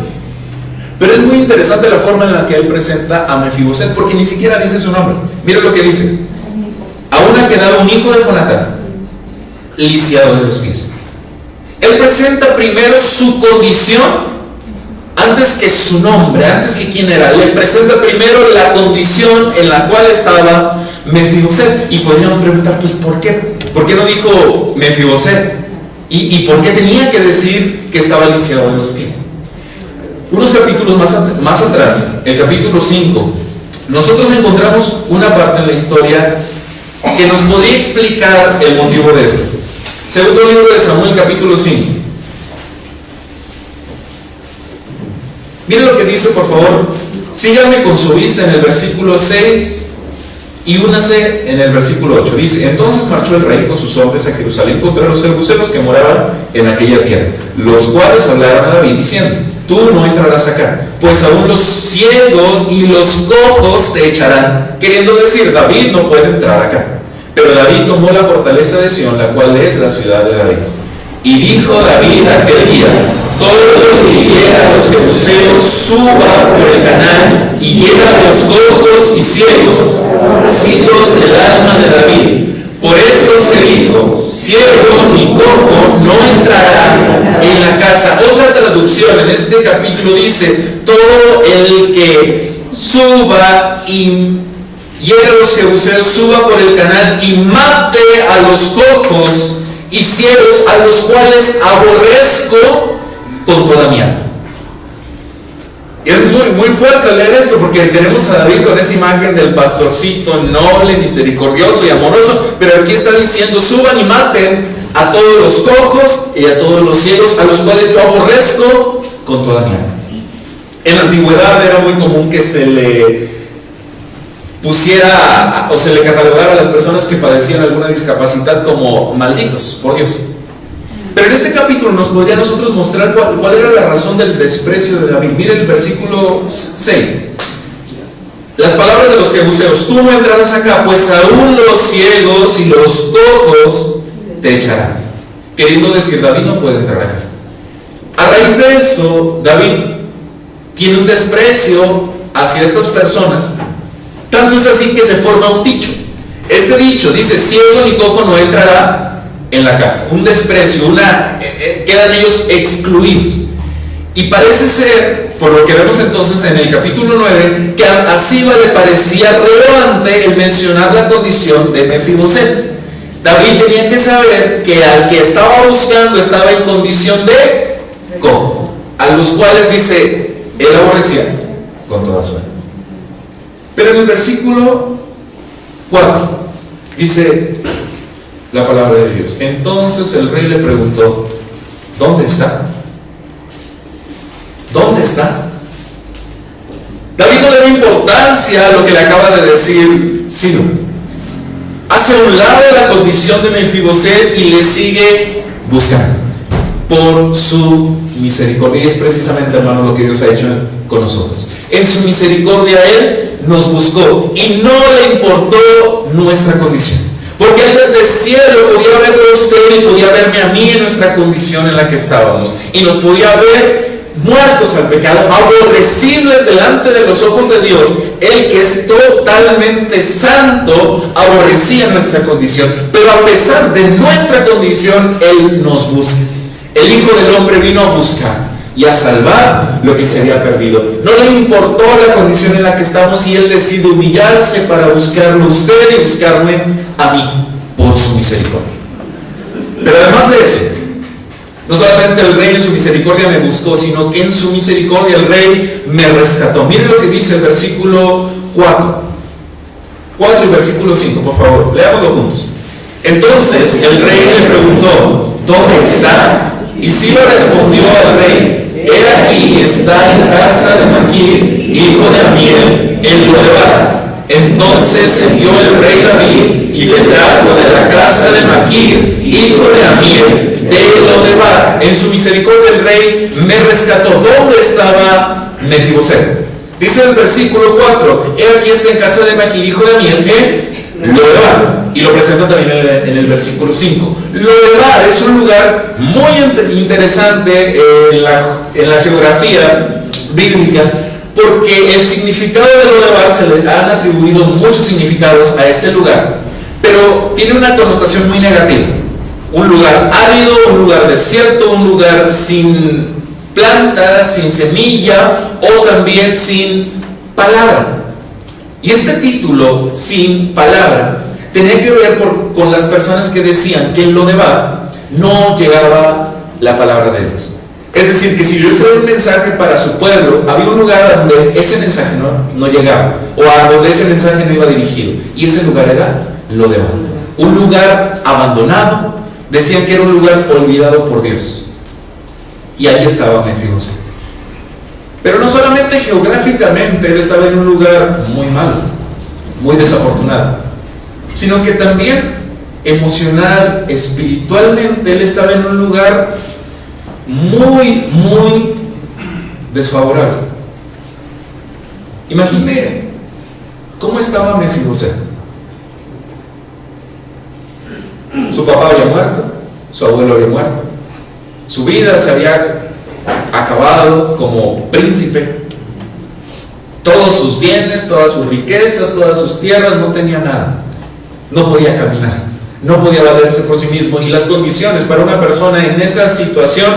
Pero es muy interesante la forma en la que él presenta a Mefiboset, porque ni siquiera dice su nombre. Miren lo que dice: aún ha quedado un hijo de Jonatán lisiado de los pies. Él presenta primero su condición antes que su nombre, antes que quién era. Le presenta primero la condición en la cual estaba Mefiboset. Y podríamos preguntar: pues ¿por qué? ¿Por qué no dijo Mefiboset? ¿Y por qué tenía que decir que estaba lisiado de los pies? Unos capítulos más atrás, el capítulo 5, nosotros encontramos una parte en la historia que nos podría explicar el motivo de esto. Segundo libro de Samuel, capítulo 5. Miren lo que dice, por favor. Síganme con su vista en el versículo 6 y únase en el versículo 8. Dice: entonces marchó el rey con sus hombres a Jerusalén contra los jebuseos que moraban en aquella tierra, los cuales hablaron a David diciendo: tú no entrarás acá, pues aún los ciegos y los cojos te echarán. Queriendo decir: David no puede entrar acá. Pero David tomó la fortaleza de Sión, la cual es la ciudad de David. Y dijo David aquel día: todo el que hiera a los jebuseos suba por el canal y hiera a los cojos y ciegos, hijos del alma de David. Por esto se dijo: ciego ni cojo no entrará en la casa. Otra traducción en este capítulo dice: todo el que suba y hiera a los jebuseos, suba por el canal y mate a los cojos y ciegos, a los cuales aborrezco con toda mi alma. Y es muy fuerte leer esto, porque tenemos a David con esa imagen del pastorcito noble, misericordioso y amoroso, pero aquí está diciendo: suban y maten a todos los cojos y a todos los ciegos, a los cuales yo aborrezco con toda mi alma. En la antigüedad era muy común que se le pusiera o se le catalogara a las personas que padecían alguna discapacidad como malditos por Dios. Pero en este capítulo nos podría a nosotros mostrar cuál era la razón del desprecio de David. Miren el versículo 6. Las palabras de los jebuseos: tú no entrarás acá, pues aún los ciegos y los cojos te echarán. Queriendo decir, David no puede entrar acá. A raíz de eso, David tiene un desprecio hacia estas personas. Tanto es así que se forma un dicho. Este dicho dice: ciego ni cojo no entrará en la casa. Un desprecio, quedan ellos excluidos. Y parece ser, por lo que vemos entonces en el capítulo 9, que a Siba le parecía relevante el mencionar la condición de Mefiboset. David tenía que saber que al que estaba buscando estaba en condición de cojo, a los cuales dice, él aborrecía con toda su alma. Pero en el versículo 4 dice la palabra de Dios: entonces el rey le preguntó, ¿dónde está? ¿Dónde está? David no le da importancia a lo que le acaba de decir Siba. Hace a un lado la condición de Mefiboset y le sigue buscando por su misericordia. Y es precisamente, hermano, lo que Dios ha hecho con nosotros. En su misericordia Él nos buscó y no le importó nuestra condición, porque Él desde el cielo podía verlo a usted y podía verme a mí en nuestra condición en la que estábamos, y nos podía ver muertos al pecado, aborrecibles delante de los ojos de Dios. Él, que es totalmente santo, aborrecía nuestra condición, pero a pesar de nuestra condición Él nos busca. El Hijo del Hombre vino a buscar y a salvar lo que se había perdido. No le importó la condición en la que estamos, y Él decide humillarse para buscarlo a usted y buscarme a mí por su misericordia. Pero además de eso, no solamente el rey en su misericordia me buscó, sino que en su misericordia el rey me rescató. Miren lo que dice el versículo 4 y versículo 5, por favor, leámoslo juntos. Entonces el rey le preguntó, ¿dónde está? Y Siba respondió al rey, he aquí, está en casa de Maquir, hijo de Amiel, en Lodebar. Entonces envió el rey David y le trajo de la casa de Maquir, hijo de Amiel, de Lodebar. En su misericordia el rey me rescató. ¿Dónde estaba Mefiboset? Dice el versículo 4, he aquí, está en casa de Maquir, hijo de Amiel, en Lodebar. Y lo presenta también en el versículo 5. Lodebar es un lugar muy interesante en la geografía bíblica, porque el significado de Lodebar se le han atribuido muchos significados a este lugar, pero tiene una connotación muy negativa. Un lugar árido, un lugar desierto, un lugar sin plantas, sin semilla, o también sin palabra. Y este título, sin palabra, tenía que ver con las personas que decían que en Lodebar no llegaba la palabra de Dios. Es decir, que si yo traía un mensaje para su pueblo, había un lugar donde ese mensaje no llegaba, o a donde ese mensaje no iba dirigido, y ese lugar era Lodebar, un lugar abandonado. Decían que era un lugar olvidado por Dios, y ahí estaba Mefiboset. Pero no solamente geográficamente él estaba en un lugar muy malo, muy desafortunado, sino que también emocional, espiritualmente él estaba en un lugar muy, muy desfavorable. Imagine cómo estaba Mefiboset. Su papá había muerto, su abuelo había muerto, su vida se había acabado como príncipe, todos sus bienes, todas sus riquezas, todas sus tierras, no tenía nada, no podía caminar, no podía valerse por sí mismo, y las condiciones para una persona en esa situación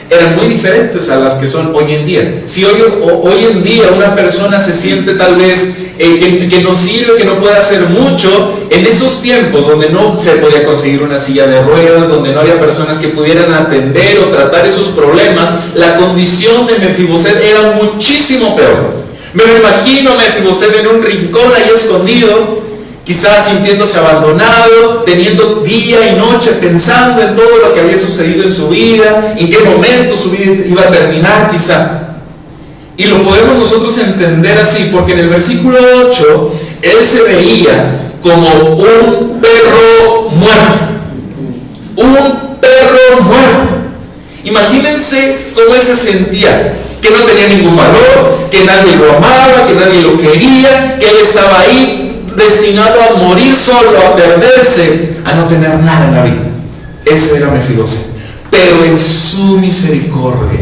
eran muy diferentes a las que son hoy en día. Si hoy en día una persona se siente tal vez que no sirve, que no puede hacer mucho, en esos tiempos donde no se podía conseguir una silla de ruedas, donde no había personas que pudieran atender o tratar esos problemas, la condición de Mefiboset era muchísimo peor. Me lo imagino a Mefiboset en un rincón ahí escondido, quizás sintiéndose abandonado, teniendo día y noche pensando en todo lo que había sucedido en su vida, en qué momento su vida iba a terminar quizá. Y lo podemos nosotros entender así, porque en el versículo 8, él se veía como un perro muerto. Un perro muerto. Imagínense cómo él se sentía, que no tenía ningún valor, que nadie lo amaba, que nadie lo quería, que él estaba ahí destinado a morir solo, a perderse, a no tener nada en la vida. Ese era Mefiboset. Pero en su misericordia,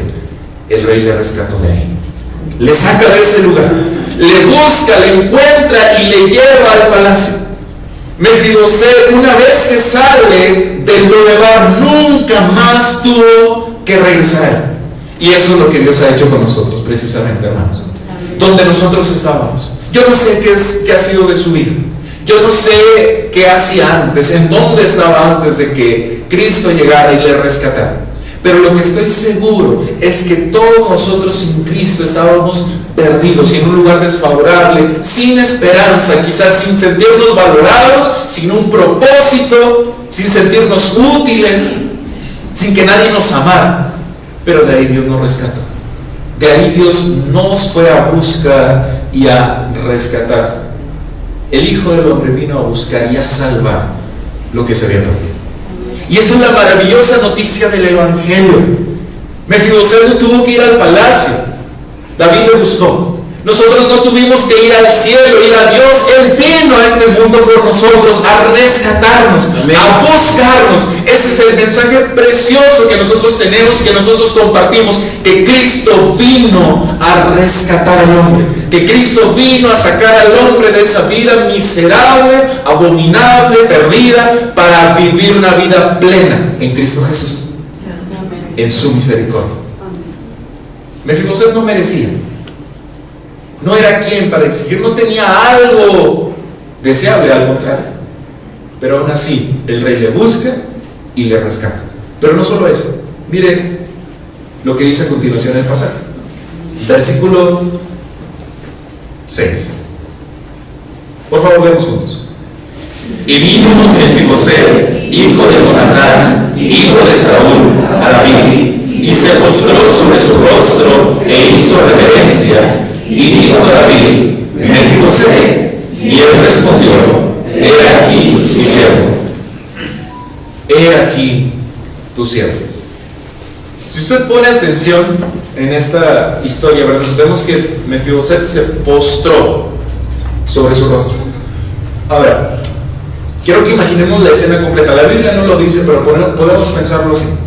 el rey le rescató de ahí. Le saca de ese lugar, le busca, le encuentra y le lleva al palacio. Mefiboset, una vez que sale del lugar, nunca más tuvo que regresar. Y eso es lo que Dios ha hecho con nosotros, precisamente, hermanos. Donde nosotros estábamos. Yo no sé qué ha sido de su vida. Yo no sé qué hacía antes, en dónde estaba antes de que Cristo llegara y le rescatara. Pero lo que estoy seguro es que todos nosotros sin Cristo estábamos perdidos, en un lugar desfavorable, sin esperanza, quizás sin sentirnos valorados, sin un propósito, sin sentirnos útiles, sin que nadie nos amara. Pero de ahí Dios nos rescató. De ahí Dios nos fue a buscar y a rescatar. El Hijo del Hombre vino a buscar y a salvar lo que se había perdido. Y esta es la maravillosa noticia del Evangelio. Mefiboset no tuvo que ir al palacio, David le buscó. Nosotros no tuvimos que ir al cielo, ir a Dios. Él vino a este mundo por nosotros, a rescatarnos, a buscarnos. Ese es el mensaje precioso que nosotros tenemos, que nosotros compartimos, que Cristo vino a rescatar al hombre, que Cristo vino a sacar al hombre de esa vida miserable, abominable, perdida, para vivir una vida plena en Cristo Jesús, en su misericordia. Mefiboset no merecía, no era quien para exigir, no tenía algo deseable, al contrario. Pero aún así, el rey le busca y le rescata. Pero no solo eso, miren lo que dice a continuación el pasaje. Versículo 6. Por favor, veamos juntos. Y vino Mefiboset, hijo de Jonatán, hijo de Saúl, a David, y se postró sobre su rostro e hizo reverencia. Y dijo David: Mefiboset. Y él respondió: He aquí tu siervo. He aquí tu siervo. Si usted pone atención en esta historia, ¿verdad?, vemos que Mefiboset se postró sobre su rostro. Ahora, quiero que imaginemos la escena completa. La Biblia no lo dice, pero podemos pensarlo así.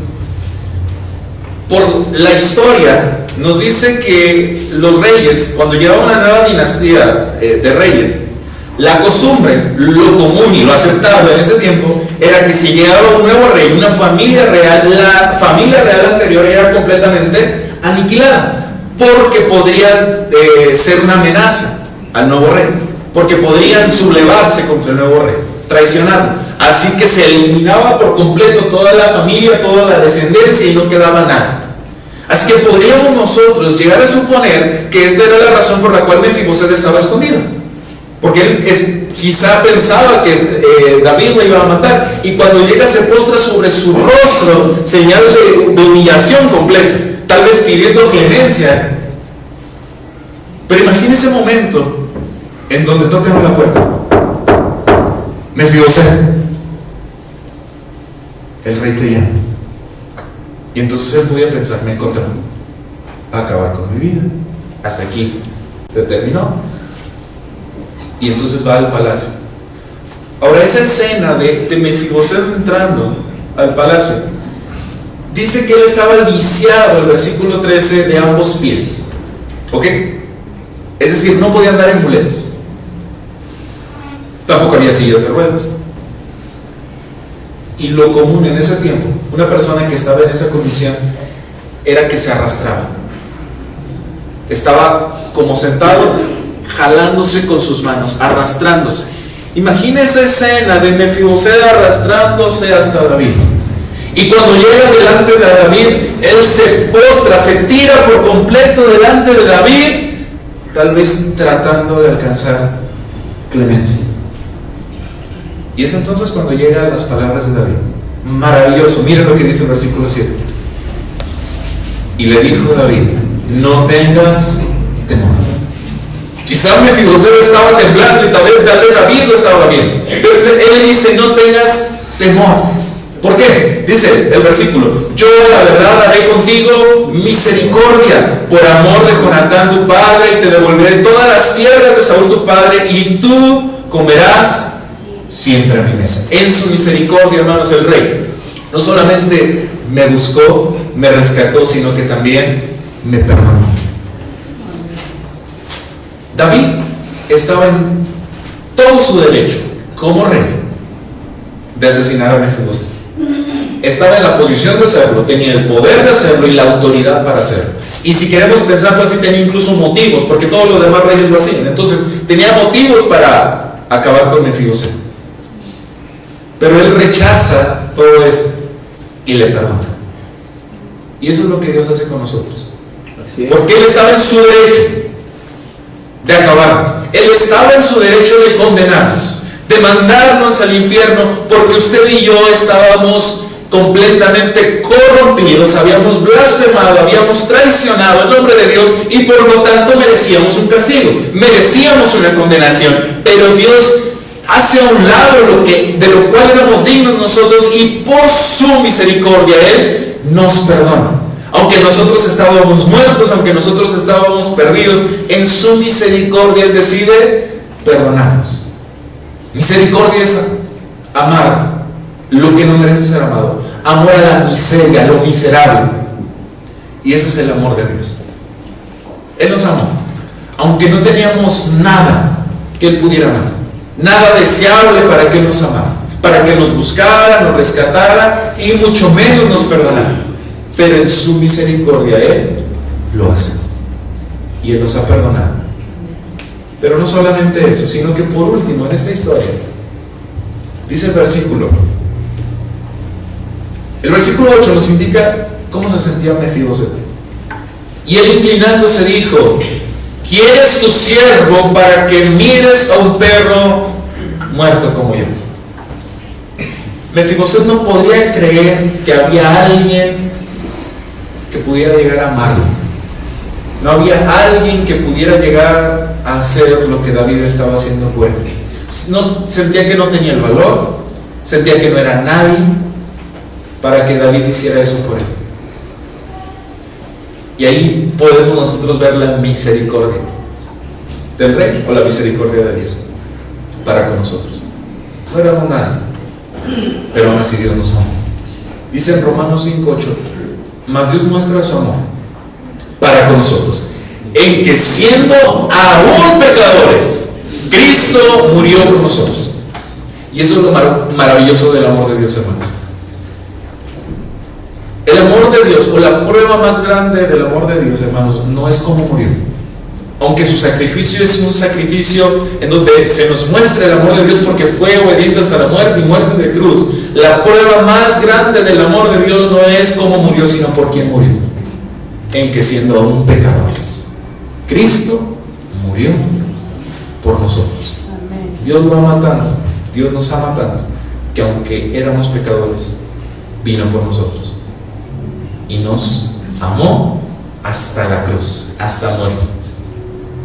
Por la historia nos dice que los reyes, cuando llegaba una nueva dinastía de reyes, la costumbre, lo común y lo aceptable en ese tiempo era que si llegaba un nuevo rey, una familia real, la familia real anterior era completamente aniquilada, porque podrían ser una amenaza al nuevo rey, porque podrían sublevarse contra el nuevo rey, traicionarlo. Así que se eliminaba por completo toda la familia, toda la descendencia, y no quedaba nada. Así que podríamos nosotros llegar a suponer que esta era la razón por la cual Mefiboset estaba escondido, porque él quizá pensaba que David lo iba a matar, y cuando llega se postra sobre su rostro, señal de humillación completa, tal vez pidiendo clemencia. Pero imagine ese momento en donde tocan la puerta. Mefiboset, el rey te llama. Y entonces él podía pensar: me encontraron, va a acabar con mi vida, hasta aquí se terminó. Y entonces va al palacio. Ahora, esa escena de Mefiboset entrando al palacio, dice que él estaba lisiado, el versículo 13, de ambos pies. ¿Ok? Es decir, no podía andar en muletas, tampoco había sillas de ruedas. Y lo común en ese tiempo, una persona que estaba en esa condición, era que se arrastraba. Estaba como sentado, jalándose con sus manos, arrastrándose. Imagina esa escena de Mefiboset arrastrándose hasta David. Y cuando llega delante de David, él se postra, se tira por completo delante de David, tal vez tratando de alcanzar clemencia. Y es entonces cuando llegan las palabras de David. Maravilloso, miren lo que dice el versículo 7. Y le dijo David: no tengas temor. Quizás Mefiboset estaba temblando y tal vez David lo estaba viendo. Pero él dice: no tengas temor. ¿Por qué? Dice el versículo: yo a la verdad haré contigo misericordia por amor de Jonatán tu padre, y te devolveré todas las tierras de Saúl tu padre, y tú comerás siempre a mi mesa. En su misericordia, hermanos, el rey no solamente me buscó, me rescató, sino que también me perdonó. David estaba en todo su derecho como rey de asesinar a Mefiboset. Estaba en la posición de hacerlo, tenía el poder de hacerlo y la autoridad para hacerlo. Y si queremos pensarlo así, tenía incluso motivos, porque todos los demás reyes lo hacían. Entonces tenía motivos para acabar con Mefiboset. Pero él rechaza todo eso y le perdona. Y eso es lo que Dios hace con nosotros. Porque él estaba en su derecho de acabarnos. Él estaba en su derecho de condenarnos, de mandarnos al infierno, porque usted y yo estábamos completamente corrompidos, habíamos blasfemado, habíamos traicionado el nombre de Dios, y por lo tanto merecíamos un castigo, merecíamos una condenación. Pero Dios hace a un lado de lo cual éramos dignos nosotros, y por su misericordia Él nos perdona. Aunque nosotros estábamos muertos, aunque nosotros estábamos perdidos, en su misericordia Él decide perdonarnos. Misericordia es amar lo que no merece ser amado, amor a la miseria, a lo miserable. Y ese es el amor de Dios. Él nos amó, aunque no teníamos nada que Él pudiera amar, nada deseable para que Él nos amara, para que nos buscara, nos rescatara y mucho menos nos perdonara. Pero en su misericordia Él lo hace, y Él nos ha perdonado. Pero no solamente eso, sino que por último en esta historia dice el versículo 8 nos indica cómo se sentía Mefiboset. Y él, inclinándose, dijo: ¿quieres tu siervo para que mires a un perro muerto como yo? Mefiboset no podía creer que había alguien que pudiera llegar a amarlo. No había alguien que pudiera llegar a hacer lo que David estaba haciendo por él. No, sentía que no tenía el valor, sentía que no era nadie para que David hiciera eso por él. Y ahí podemos nosotros ver la misericordia del rey, o la misericordia de Dios para con nosotros. No éramos nada, pero aún así Dios nos amó. Dice en Romanos 5:8: mas Dios muestra su amor para con nosotros, en que siendo aún pecadores, Cristo murió por nosotros. Y eso es lo maravilloso del amor de Dios, hermanos. El amor de Dios, o la prueba más grande del amor de Dios, hermanos, no es cómo murió. Aunque su sacrificio es un sacrificio en donde se nos muestra el amor de Dios, porque fue obediente hasta la muerte y muerte de cruz. La prueba más grande del amor de Dios no es cómo murió, sino por quién murió. En que siendo aún pecadores, Cristo murió por nosotros. Dios lo ama tanto, Dios nos ama tanto, que aunque éramos pecadores, vino por nosotros y nos amó hasta la cruz, hasta morir.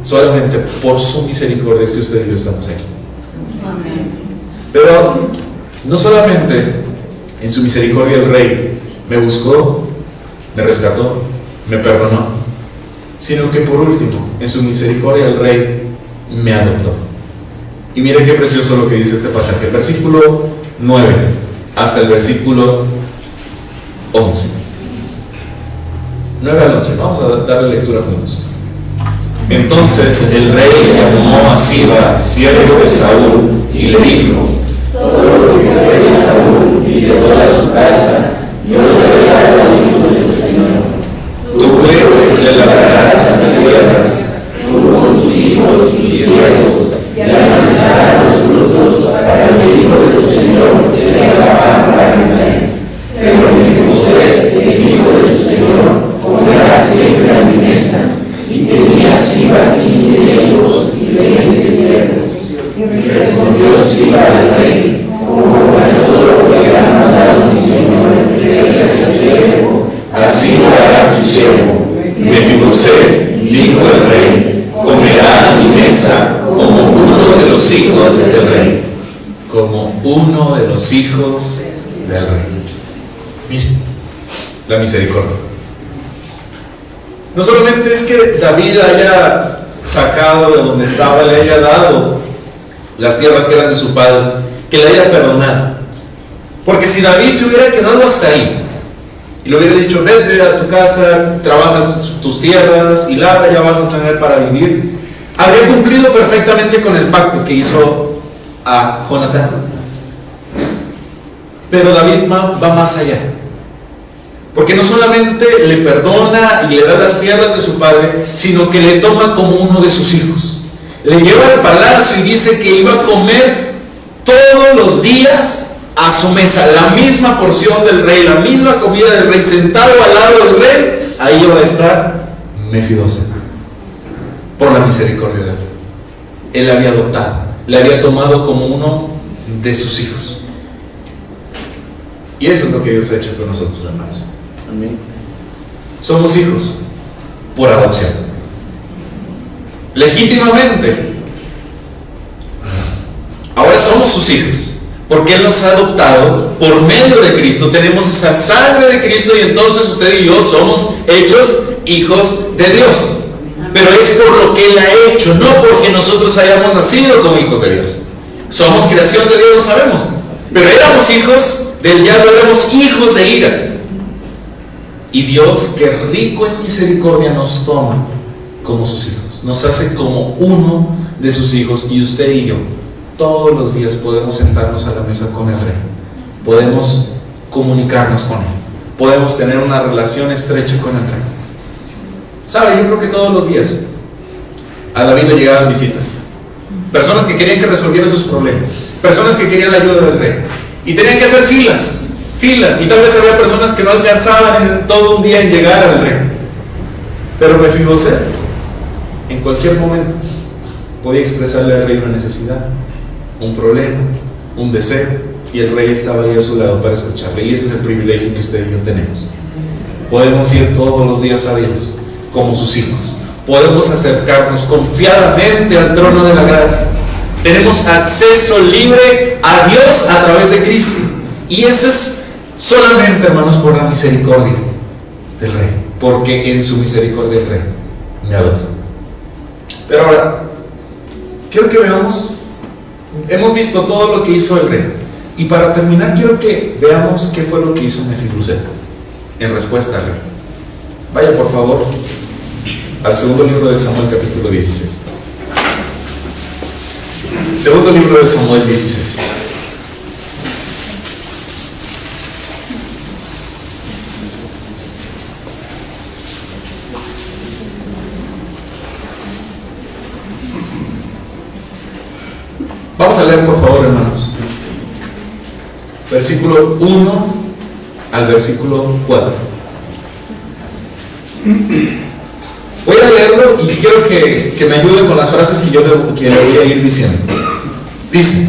Solamente por su misericordia es que usted y yo estamos aquí. Amén. Pero no solamente en su misericordia el Rey me buscó, me rescató, me perdonó, sino que por último, en su misericordia el Rey me adoptó. Y mire qué precioso lo que dice este pasaje, el versículo 9 hasta el versículo 11. 9 al 11, vamos a darle lectura juntos. Entonces el rey llamó a Siba, siervo de Saúl, y le dijo: todo lo que de Saúl y de toda su casa, yo le regalo al hijo de tu Señor. Tú pues le labrarás las tierras, tú con tus hijos y siervos, y almacenarás los frutos para que el hijo de tu Señor tenga pan para comer. Pero Mefiboset, el hijo de tu Señor, comerá siempre a mi mesa. Y tenía Siba 15 hijos y 20 siervos. Y respondió Siba al rey: Así hará tu siervo. Mefiboset, dijo el rey, comerá a mi mesa como uno de los hijos del rey. Como uno de los hijos del rey. Miren, la misericordia. No solamente es que David haya sacado de donde estaba, le haya dado las tierras que eran de su padre, que le haya perdonado. Porque si David se hubiera quedado hasta ahí y le hubiera dicho, vete a tu casa, trabaja tus tierras y labra, ya vas a tener para vivir, habría cumplido perfectamente con el pacto que hizo a Jonatán. Pero David va más allá, porque no solamente le perdona y le da las tierras de su padre, sino que le toma como uno de sus hijos. Le lleva al palacio y dice que iba a comer todos los días a su mesa, la misma porción del rey, la misma comida del rey, sentado al lado del rey. Ahí iba a estar Mefiboset, por la misericordia de él. Él le había adoptado, le había tomado como uno de sus hijos. Y eso es lo que Dios ha hecho con nosotros, hermanos. Amén. Somos hijos por adopción, legítimamente. Ahora somos sus hijos porque Él nos ha adoptado por medio de Cristo. Tenemos esa sangre de Cristo y entonces usted y yo somos hechos hijos de Dios. Pero es por lo que Él ha hecho, no porque nosotros hayamos nacido como hijos de Dios. Somos creación de Dios, lo sabemos, pero éramos hijos del diablo, éramos hijos de ira. Y Dios, que rico en misericordia, nos toma como sus hijos, nos hace como uno de sus hijos. Y usted y yo todos los días podemos sentarnos a la mesa con el Rey, podemos comunicarnos con Él, podemos tener una relación estrecha con el Rey. ¿Sabe? Yo creo que todos los días a David le llegaban visitas, personas que querían que resolviera sus problemas, personas que querían la ayuda del Rey, y tenían que hacer filas, y tal vez había personas que no alcanzaban en todo un día en llegar al Rey. Pero Mefiboset, en cualquier momento, podía expresarle al Rey una necesidad, un problema, un deseo, y el Rey estaba ahí a su lado para escucharle. Y ese es el privilegio que usted y yo tenemos. Podemos ir todos los días a Dios como sus hijos, podemos acercarnos confiadamente al trono de la gracia, tenemos acceso libre a Dios a través de Cristo. Y ese es solamente, hermanos, por la misericordia del Rey, porque en su misericordia el Rey me adoptó. Pero ahora quiero que veamos, hemos visto todo lo que hizo el Rey, y para terminar quiero que veamos qué fue lo que hizo Mefiboset en respuesta al Rey. Vaya por favor al segundo libro de Samuel, capítulo 16. Segundo libro de Samuel 16. Vamos a leer, por favor, hermanos, versículo 1 al versículo 4. Voy a leerlo y quiero que me ayude con las frases que le voy a ir diciendo. Dice: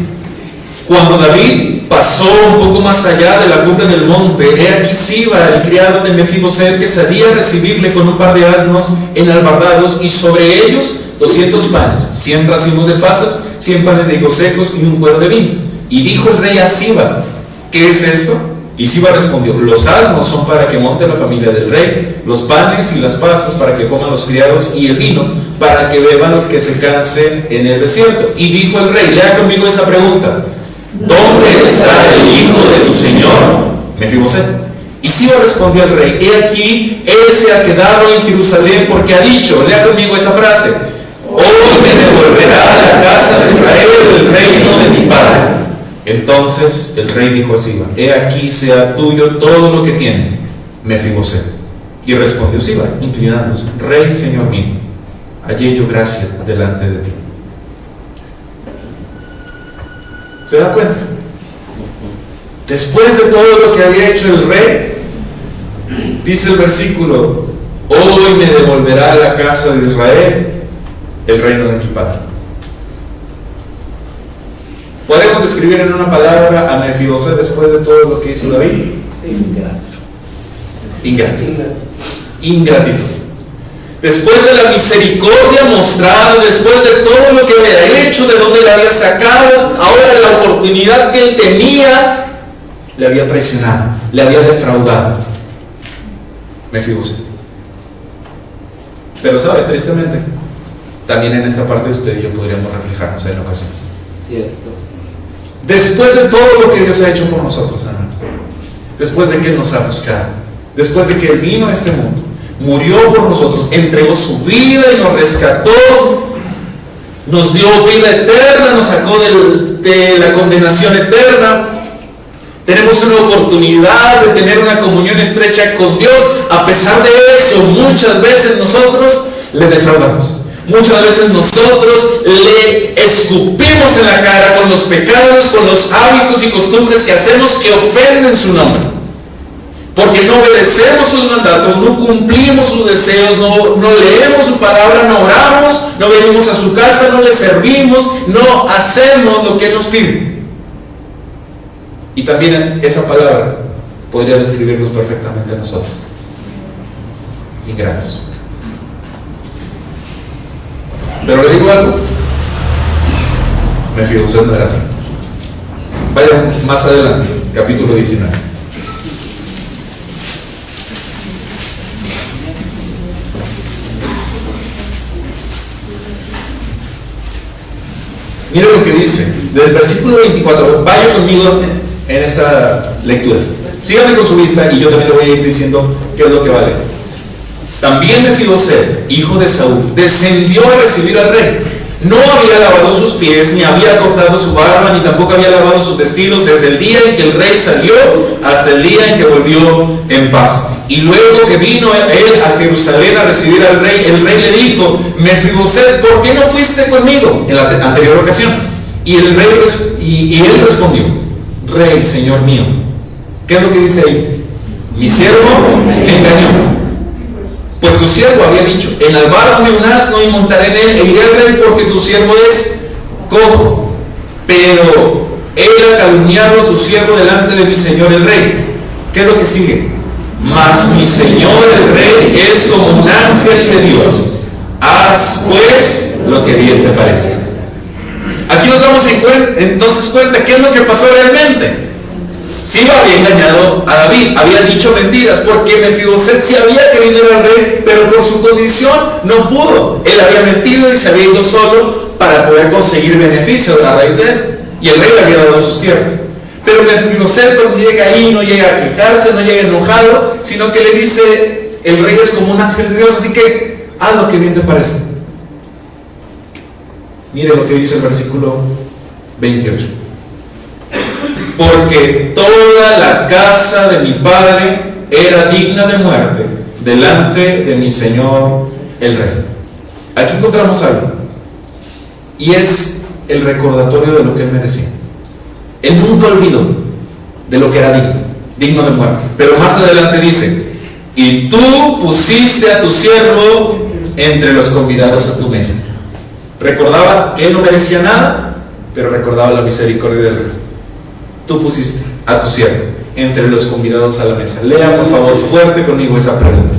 cuando David pasó un poco más allá de la cumbre del monte, he aquí Siba, el criado de Mefiboset, que salía a recibirle con un par de asnos enalbardados, y sobre ellos 200 panes, 100 racimos de pasas, 100 panes de higos secos y un cuero de vino. Y dijo el rey a Siba: ¿qué es esto? Y Siba respondió: los asnos son para que monte la familia del rey, los panes y las pasas para que coman los criados, y el vino para que beban los que se cansen en el desierto. Y dijo el rey, lea conmigo esa pregunta: ¿dónde está el hijo de tu señor Mefiboset? Y Siba respondió al rey: he aquí, él se ha quedado en Jerusalén porque ha dicho, lea conmigo esa frase: hoy me devolverá a la casa de Israel el reino de mi padre. Entonces el rey dijo a Siba: he aquí sea tuyo todo lo que tiene Mefiboset. Y respondió Siba, inclinándose: rey, señor mío, hallé yo gracia delante de ti. ¿Se da cuenta? Después de todo lo que había hecho el rey, dice el versículo: hoy me devolverá a la casa de Israel el reino de mi padre. ¿Podemos describir en una palabra a Mefiboset después de todo lo que hizo David? Ingratitud. Después de la misericordia mostrada, después de todo lo que había hecho, de donde le había sacado, ahora la oportunidad que él tenía, le había traicionado, le había defraudado. Mefiboset. Pero sabe, tristemente, también en esta parte usted y yo podríamos reflejarnos en ocasiones. Cierto. Después de todo lo que Dios ha hecho por nosotros, hermanos, después de que Él nos ha buscado, después de que Él vino a este mundo, murió por nosotros, entregó su vida y nos rescató, nos dio vida eterna, nos sacó de la condenación eterna. Tenemos una oportunidad de tener una comunión estrecha con Dios. A pesar de eso, muchas veces nosotros le defraudamos. Muchas veces nosotros le escupimos en la cara con los pecados, con los hábitos y costumbres que hacemos que ofenden su nombre. Porque no obedecemos sus mandatos, no cumplimos sus deseos, no leemos su palabra, no oramos, no venimos a su casa, no le servimos, no hacemos lo que nos pide. Y también esa palabra podría describirnos perfectamente a nosotros. Ingratos. Pero le digo algo. Mefiboset no era así. Vayan más adelante, capítulo 19. Miren lo que dice, del versículo 24. Vayan conmigo en esta lectura. Síganme con su vista y yo también le voy a ir diciendo qué es lo que vale. También Mefiboset, hijo de Saúl, descendió a recibir al rey. No había lavado sus pies, ni había cortado su barba, ni tampoco había lavado sus vestidos desde el día en que el rey salió hasta el día en que volvió en paz. Y luego que vino él a Jerusalén a recibir al rey, el rey le dijo: Mefiboset, ¿por qué no fuiste conmigo? En la anterior ocasión. Y él respondió: Rey, señor mío. ¿Qué es lo que dice ahí? Mi siervo me engañó. Pues tu siervo había dicho: enalbárame un asno y montaré en él, e iré al rey, porque tu siervo es cojo. Pero él ha calumniado a tu siervo delante de mi señor el rey. ¿Qué es lo que sigue? Mas mi señor el rey es como un ángel de Dios. Haz pues lo que bien te parece. Aquí nos damos entonces cuenta qué es lo que pasó realmente. Siba había engañado a David, había dicho mentiras, porque Mefiboset sí había querido ir al rey, pero por su condición no pudo. Él había mentido y se había ido solo para poder conseguir beneficios a raíz de esto. Y el rey le había dado sus tierras. Pero Mefiboset, cuando llega ahí, no llega a quejarse, no llega enojado, sino que le dice: el rey es como un ángel de Dios, así que haz lo que bien te parece. Mire lo que dice el versículo 28. Porque toda la casa de mi padre era digna de muerte delante de mi señor el rey. Aquí encontramos algo, y es el recordatorio de lo que él merecía. Él nunca olvidó de lo que era digno de muerte. Pero más adelante dice: y tú pusiste a tu siervo entre los convidados a tu mesa. Recordaba que él no merecía nada, pero recordaba la misericordia del rey. Tú pusiste a tu siervo entre los convidados a la mesa. Lea por favor fuerte conmigo esa pregunta.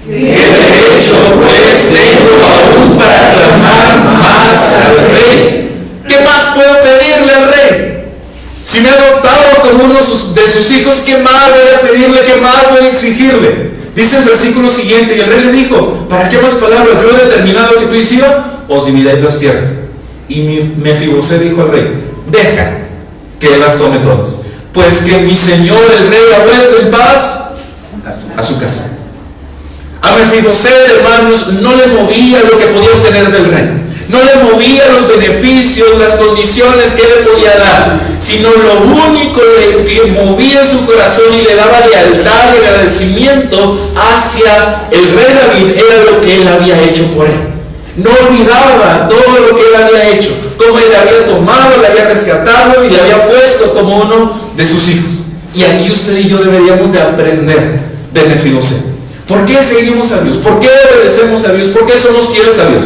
¿Qué derecho pues tengo aún para clamar más al rey? ¿Qué más puedo pedirle al rey? Si me ha adoptado como uno de sus hijos, ¿qué más voy a pedirle? ¿Qué más voy a exigirle? Dice el versículo siguiente: y el rey le dijo: ¿para qué más palabras? Yo he determinado que tú y Siba os dividáis las tierras. Y Mefiboset dijo al rey: deja que él las tome todas, pues que mi señor el rey ha vuelto en paz a su casa. A Mefiboset, hermanos, no le movía lo que podía obtener del rey, no le movía los beneficios, las condiciones que él le podía dar, sino lo único que movía su corazón y le daba lealtad y agradecimiento hacia el rey David era lo que él había hecho por él. No olvidaba todo lo que él había hecho, cómo él le había tomado, le había rescatado y le había puesto como uno de sus hijos. Y aquí usted y yo deberíamos de aprender de Mefiboset. ¿Por qué seguimos a Dios? ¿Por qué obedecemos a Dios? ¿Por qué somos fieles a Dios?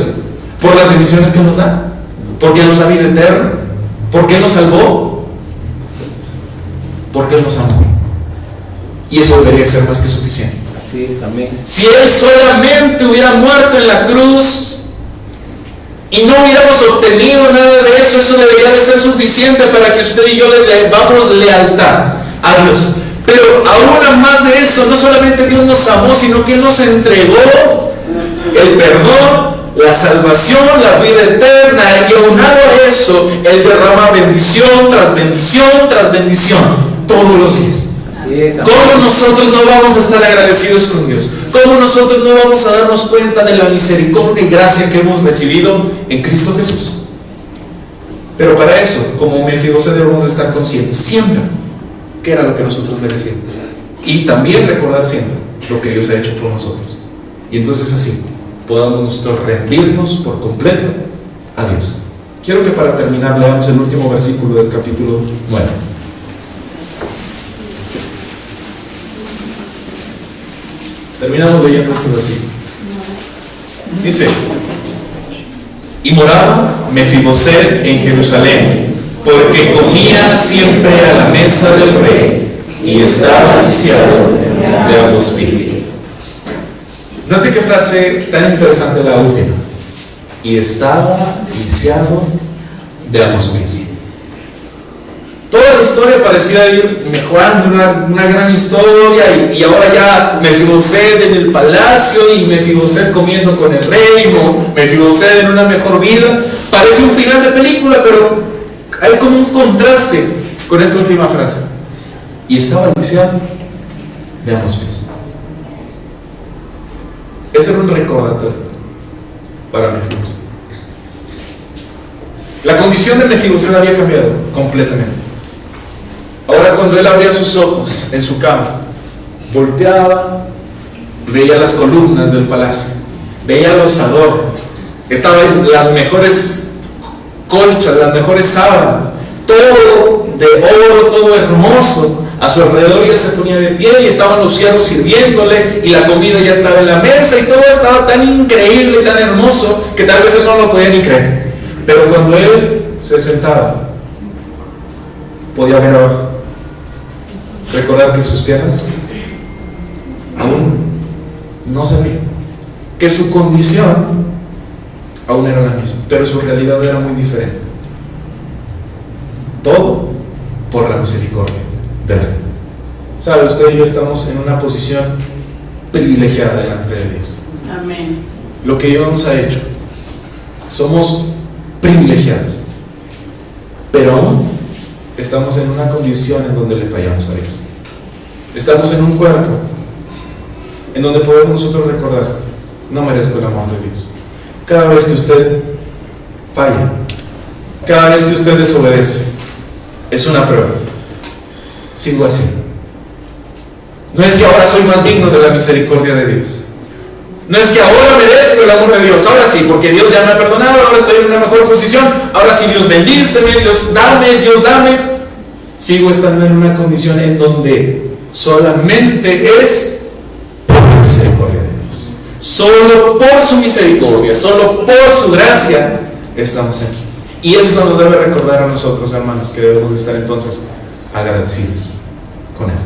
Por las bendiciones que nos da, porque nos da vida eterna, ¿Por qué Él nos salvó? Porque Él nos amó. Y eso debería ser más que suficiente. Sí, también. Si Él solamente hubiera muerto en la cruz y no hubiéramos obtenido nada de eso, eso debería de ser suficiente para que usted y yo le debamos lealtad a Dios. Pero aún más de eso, no solamente Dios nos amó, sino que Él nos entregó el perdón, la salvación, la vida eterna, y aunado a eso, Él derrama bendición tras bendición tras bendición todos los días. ¿Cómo nosotros no vamos a estar agradecidos con Dios? ¿Cómo nosotros no vamos a darnos cuenta de la misericordia y gracia que hemos recibido en Cristo Jesús? Pero para eso, como Mefiboset, debemos de estar conscientes siempre que era lo que nosotros merecíamos, y también recordar siempre lo que Dios ha hecho por nosotros, y entonces así podamos nosotros rendirnos por completo a Dios. Quiero que para terminar leamos el último versículo del capítulo 9. Terminamos leyendo este versículo. Dice: y moraba Mefiboset en Jerusalén, porque comía siempre a la mesa del rey y estaba lisiado de ambos pies. Note qué frase tan interesante la última. Y estaba lisiado de ambos pies. Toda la historia parecía ir mejorando, una gran historia, y ahora ya Mefiboset en el palacio, y Mefiboset comiendo con el rey, Mefiboset en una mejor vida. Parece un final de película, pero hay como un contraste con esta última frase. Y estaba lisiado de ambos pies. Ese era un recordatorio para Mefiboset. La condición de Mefiboset había cambiado completamente. Ahora, cuando él abría sus ojos en su cama, volteaba, veía las columnas del palacio, veía los adornos, estaban las mejores colchas, las mejores sábanas, todo de oro, todo hermoso a su alrededor, y él se ponía de pie y estaban los siervos sirviéndole, y la comida ya estaba en la mesa, y todo estaba tan increíble y tan hermoso que tal vez él no lo podía ni creer. Pero cuando él se sentaba, podía ver abajo, recordar que sus piernas aún no se veían, que su condición aún era la misma, pero su realidad era muy diferente. Todo por la misericordia de Él. ¿Sabe? Usted y yo estamos en una posición privilegiada delante de Dios. Amén. Lo que Dios nos ha hecho, somos privilegiados, pero aún estamos en una condición en donde le fallamos a Dios. Estamos en un cuerpo en donde podemos nosotros recordar: no merezco el amor de Dios. Cada vez que usted falla, cada vez que usted desobedece, es una prueba. Sigo así. No es que ahora soy más digno de la misericordia de Dios. No es que ahora merezco el amor de Dios. Ahora sí, porque Dios ya me ha perdonado, ahora estoy en una mejor posición. Ahora sí, Dios bendíceme, Dios dame. Sigo estando en una condición en donde solamente es por la misericordia de Dios. Solo por su misericordia, solo por su gracia estamos aquí. Y eso nos debe recordar a nosotros, hermanos, que debemos de estar entonces agradecidos con Él.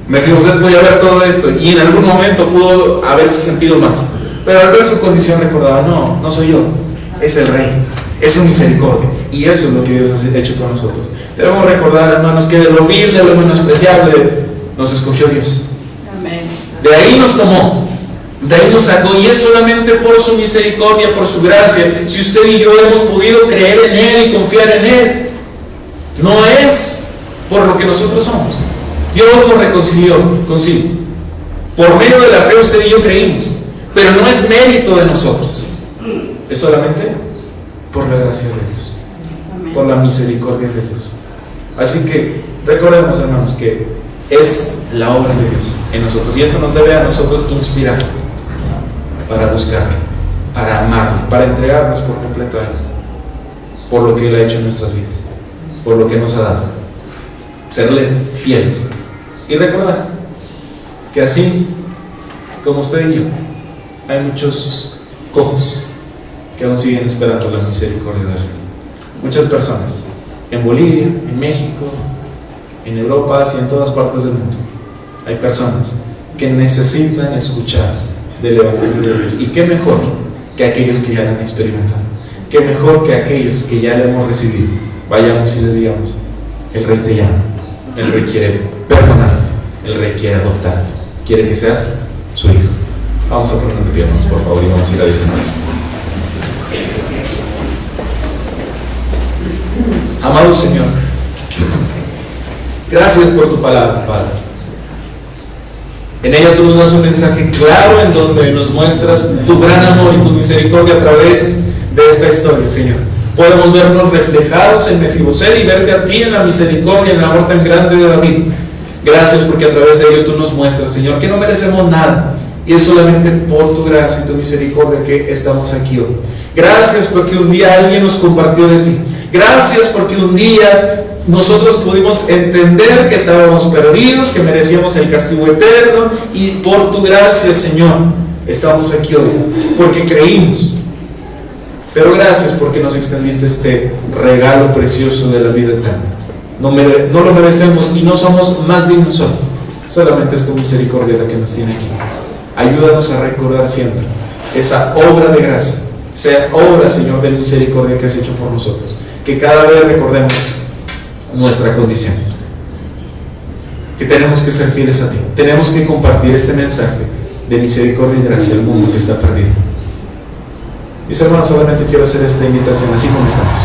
Mefiboset podía ver todo esto y en algún momento pudo haberse sentido más, pero al ver su condición recordaba: no soy yo, es el Rey, es su misericordia. Y eso es lo que Dios ha hecho con nosotros. Debemos recordar, hermanos, que de lo vil, de lo menospreciable, nos escogió Dios. Amén. De ahí nos tomó, de ahí nos sacó, y es solamente por su misericordia, por su gracia, si usted y yo hemos podido creer en Él y confiar en Él. No es por lo que nosotros somos. Dios nos reconcilió consigo. Por medio de la fe usted y yo creímos, pero no es mérito de nosotros, es solamente por la gracia de Dios, por la misericordia de Dios. Así que recordemos, hermanos, que es la obra de Dios en nosotros, y esto nos debe a nosotros inspirar para buscar, para amar, para entregarnos por completo a Él, por lo que Él ha hecho en nuestras vidas, por lo que nos ha dado. Serle fieles y recordar que así como usted y yo, hay muchos cojos que aún siguen esperando la misericordia de Él. Muchas personas En Bolivia, en México, en Europa, Asia, en todas partes del mundo, hay personas que necesitan escuchar del Evangelio de Dios. Y qué mejor que aquellos que ya lo han experimentado, qué mejor que aquellos que ya le hemos recibido. Vayamos y le digamos: el Rey te llama, el Rey quiere perdonarte, el Rey quiere adoptarte, quiere que seas su hijo. Vamos a ponernos de pie, hermanos, por favor, y vamos a ir a diciendo eso. Amado Señor, gracias por tu palabra, Padre. En ella tú nos das un mensaje claro en donde nos muestras tu gran amor y tu misericordia a través de esta historia, Señor. Podemos vernos reflejados en Mefiboset y verte a ti en la misericordia, en el amor tan grande de David. Gracias porque a través de ello tú nos muestras, Señor, que no merecemos nada, y es solamente por tu gracia y tu misericordia que estamos aquí hoy. Gracias porque un día alguien nos compartió de ti. Gracias porque un día nosotros pudimos entender que estábamos perdidos, que merecíamos el castigo eterno, y por tu gracia, Señor, estamos aquí hoy, porque creímos. Pero gracias porque nos extendiste este regalo precioso de la vida eterna. No lo merecemos y no somos más dignos hoy. Solamente es tu misericordia la que nos tiene aquí. Ayúdanos a recordar siempre esa obra de gracia, esa obra, Señor, de misericordia que has hecho por nosotros. Que cada vez recordemos nuestra condición, que tenemos que ser fieles a ti, tenemos que compartir este mensaje de misericordia y gracia al mundo que está perdido. Mis hermanos, solamente quiero hacer esta invitación así como estamos.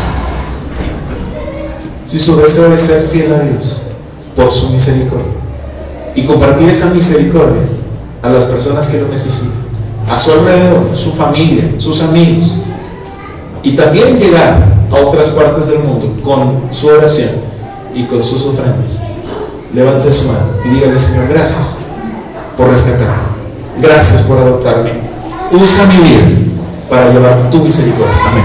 Si su deseo es ser fiel a Dios por su misericordia y compartir esa misericordia a las personas que lo necesitan, a su alrededor, su familia, sus amigos, y también llegar a otras partes del mundo con su oración y con sus ofrendas, levante su mano y dígale: Señor, gracias por rescatarme, gracias por adoptarme, usa mi vida para llevar tu misericordia, amén,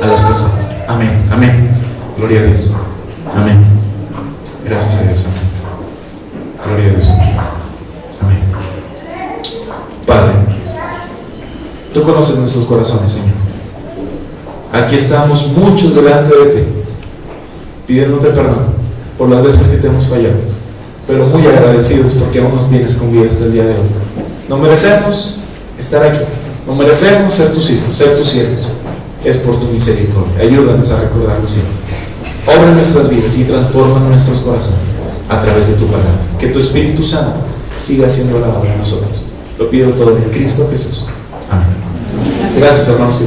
a las personas, amén, amén, gloria a Dios, amén, gracias a Dios, amén, gloria a Dios, amén. Padre, tú conoces nuestros corazones, Señor. Aquí estamos muchos delante de ti, pidiéndote perdón por las veces que te hemos fallado, pero muy agradecidos porque aún nos tienes con vida hasta el día de hoy. No merecemos estar aquí, no merecemos ser tus hijos, ser tus siervos. Es por tu misericordia. Ayúdanos a recordarlo siempre. Obra en nuestras vidas y transforma nuestros corazones a través de tu palabra. Que tu Espíritu Santo siga haciendo la obra en nosotros. Lo pido todo en Cristo Jesús. Amén. Gracias, hermanos.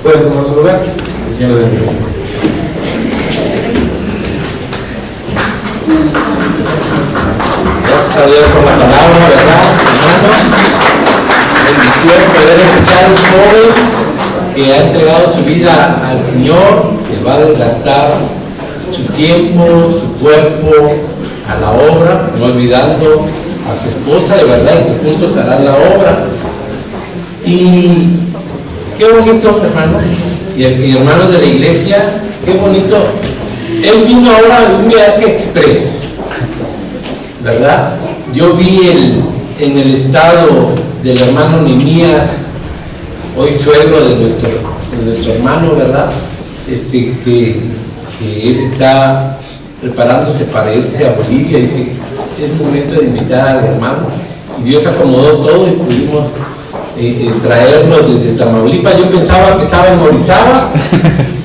Pueden tomar su lugar. El Señor les bendiga. Gracias a Dios por la palabra, ¿verdad, hermanos? Bendición poder escuchar a un joven que ha entregado su vida al Señor, que va a desgastar su tiempo, su cuerpo a la obra, no olvidando a su esposa, de verdad, y que juntos harán la obra. Y qué bonito, hermanos, y hermanos de la iglesia, qué bonito. Él vino ahora en un viaje express, ¿verdad? Yo vi en el estado del hermano Nehemías, hoy suegro de nuestro hermano, ¿verdad? Que él está preparándose para irse a Bolivia. Dice: es momento de invitar al hermano. Y Dios acomodó todo y pudimos traerlo desde Tamaulipas. Yo pensaba que estaba en Orizaba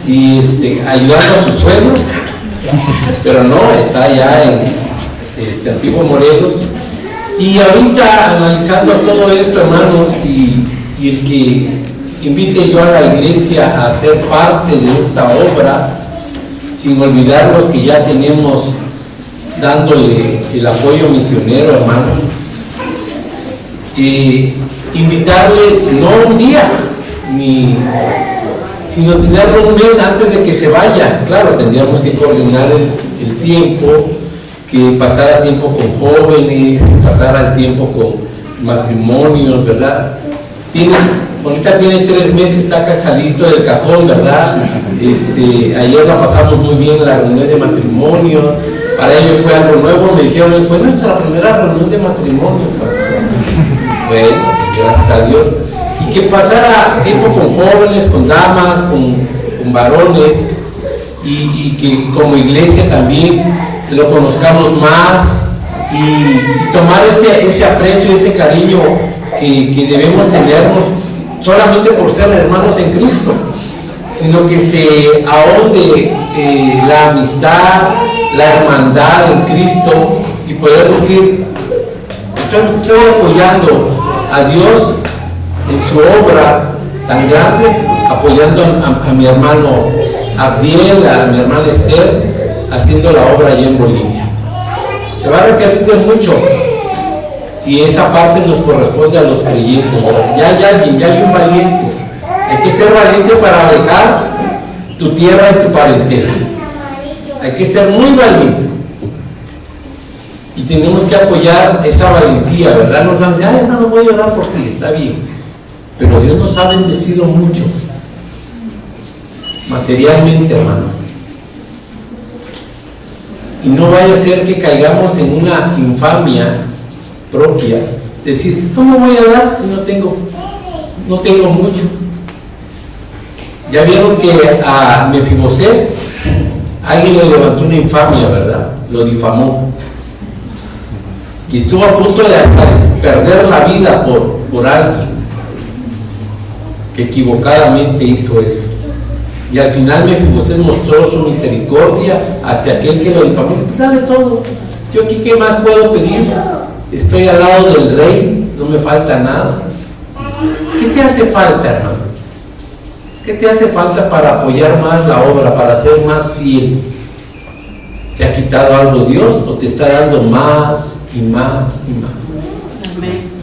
y ayudando a su suegro, pero no, está allá en Antiguo Morelos. Y ahorita analizando todo esto, hermanos, y el que invite yo a la iglesia a ser parte de esta obra, sin olvidar los que ya tenemos dándole el apoyo misionero, hermanos, invitarle no un día, sino tenerlo un mes antes de que se vaya. Claro, tendríamos que coordinar el tiempo, que pasara tiempo con jóvenes, que pasara el tiempo con matrimonios, ¿verdad? Ahorita tiene 3 meses, está casadito del cajón, ¿verdad? Ayer la pasamos muy bien en la reunión de matrimonio. Para ellos fue algo nuevo, me dijeron: fue nuestra primera reunión de matrimonio, pastor. Bueno, gracias a Dios. Y que pasara tiempo con jóvenes, con damas, con varones. y que como iglesia también lo conozcamos más y tomar ese aprecio, ese cariño que debemos tenernos solamente por ser hermanos en Cristo, sino que se ahonde la amistad, la hermandad en Cristo y poder decir, estoy apoyando a Dios en su obra tan grande, apoyando a mi hermano Abdiel, a mi hermana Esther, haciendo la obra allá en Bolivia. Se va a requerir de mucho y esa parte nos corresponde a los creyentes. Ya hay un valiente. Hay que ser valiente para dejar tu tierra y tu parentela. Hay que ser muy valiente. Y tenemos que apoyar esa valentía, ¿verdad? Nos van a decir, ay, hermano, voy a orar por ti, está bien. Pero Dios nos ha bendecido mucho, materialmente, hermanos. Y no vaya a ser que caigamos en una infamia propia, decir, ¿cómo voy a dar si no tengo mucho? Ya vieron que a Mefiboset alguien le levantó una infamia, ¿verdad? Lo difamó. Y estuvo a punto de perder la vida por alguien que equivocadamente hizo eso. Y al final Mefiboset mostró su misericordia hacia aquel que lo difamó. Pues dale todo. Yo aquí, ¿qué más puedo pedir? Estoy al lado del rey, no me falta nada. ¿Qué te hace falta, hermano? ¿Qué te hace falta para apoyar más la obra, para ser más fiel? ¿Te ha quitado algo Dios o te está dando más y más y más?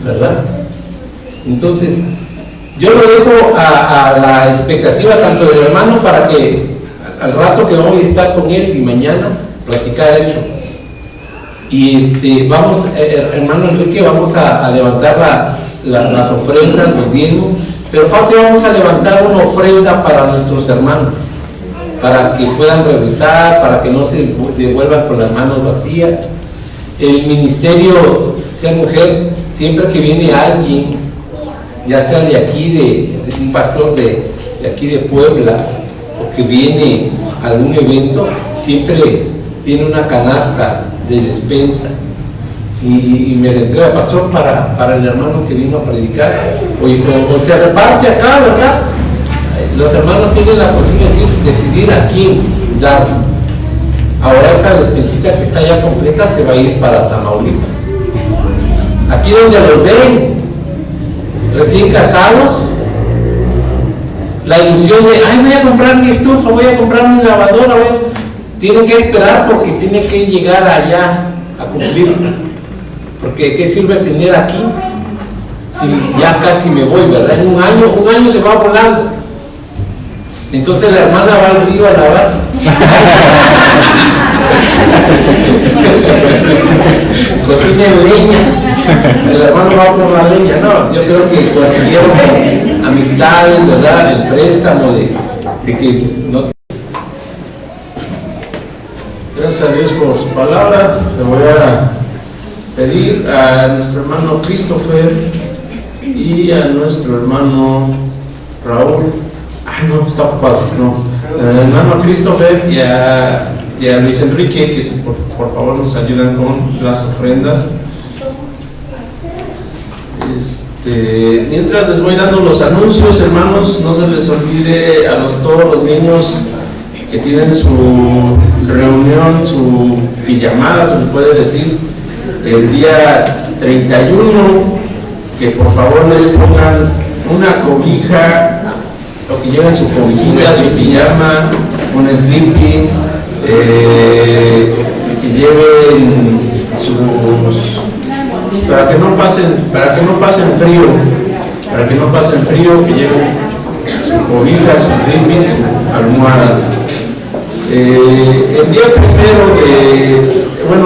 ¿Verdad? Entonces, yo lo dejo a la expectativa tanto del hermano para que al rato que voy a estar con él y mañana platicar eso. Y vamos, hermano Enrique, vamos a levantar las ofrendas, los diezmos, pero aparte vamos a levantar una ofrenda para nuestros hermanos, para que puedan regresar, para que no se devuelvan con las manos vacías. El ministerio Ser Mujer, siempre que viene alguien, ya sea de aquí, de un pastor de aquí de Puebla, o que viene a algún evento, siempre tiene una canasta de despensa y me la entrega pastor para el hermano que vino a predicar. Oye, como se reparte acá, ¿verdad? Los hermanos tienen la posibilidad de decidir a quién dar. Ahora esa despensita que está ya completa se va a ir para Tamaulipas. Aquí donde los ven recién casados, la ilusión de, ay, voy a comprar mi estufa, voy a comprar mi lavadora, tienen que esperar porque tienen que llegar allá a cumplirse. Porque ¿qué sirve tener aquí si ya casi me voy, verdad? En un año se va volando. Entonces la hermana va al río a lavar. Cocina en leña. El hermano va por la leña. No, yo creo que consiguieron amistades, ¿verdad? El préstamo de que no. Gracias a Dios por su palabra. Le voy a pedir a nuestro hermano Christopher y a nuestro hermano Raúl. Ay, no, está ocupado. No. Hermano Christopher y a Luis Enrique, que si por favor nos ayudan con las ofrendas. Mientras les voy dando los anuncios, hermanos, no se les olvide a todos los niños que tienen su reunión, su pijamada, se les puede decir, el día 31, que por favor les pongan una cobija, o que lleven su cobijita, su pijama, un sleeping, que lleven para que no pasen frío, que lleven su cobija, su sleeping, su almohada. El día primero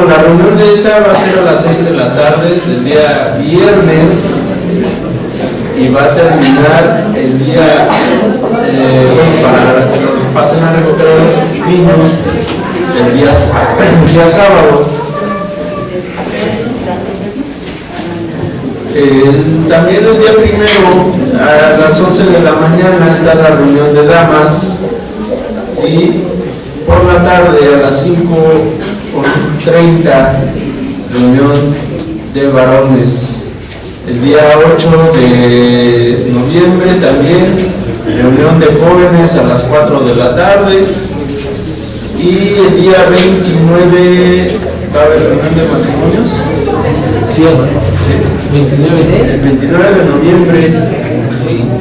la reunión de esa va a ser a las 6 de la tarde del día viernes y va a terminar el día, para que lo pasen a recoger a los niños el día sábado. También el día primero a las 11 de la mañana está la reunión de damas y Por la tarde a las 5:30, reunión de varones. El día 8 de noviembre también, reunión de jóvenes a las 4 de la tarde. Y el día 29, ¿va a haber reunión de matrimonios? Sí, hermano. 29 El 29 de noviembre,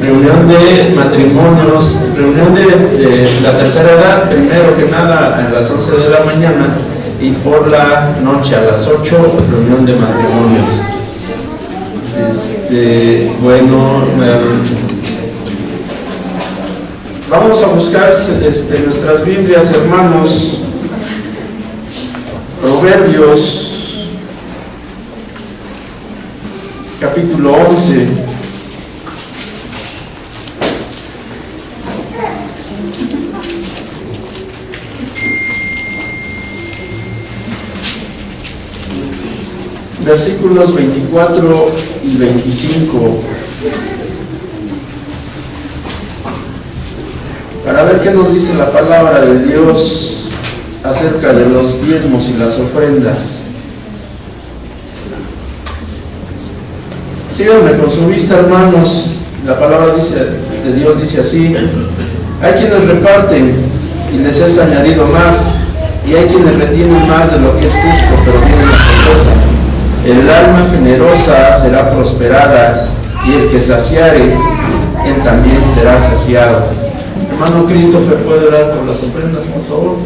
reunión de matrimonios, reunión de la tercera edad, primero que nada a las 11 de la mañana, y por la noche a las 8, reunión de matrimonios. Bueno, vamos a buscar nuestras Biblias, hermanos. Proverbios capítulo 11. Versículos 24 y 25. Para ver qué nos dice la palabra de Dios acerca de los diezmos y las ofrendas. Síganme con su vista, hermanos. La palabra de Dios dice así: hay quienes reparten y les es añadido más, y hay quienes retienen más de lo que es justo, pero viene la pobreza. El alma generosa será prosperada, y el que saciare, él también será saciado. Hermano Christopher, ¿puede orar por las ofrendas, por favor?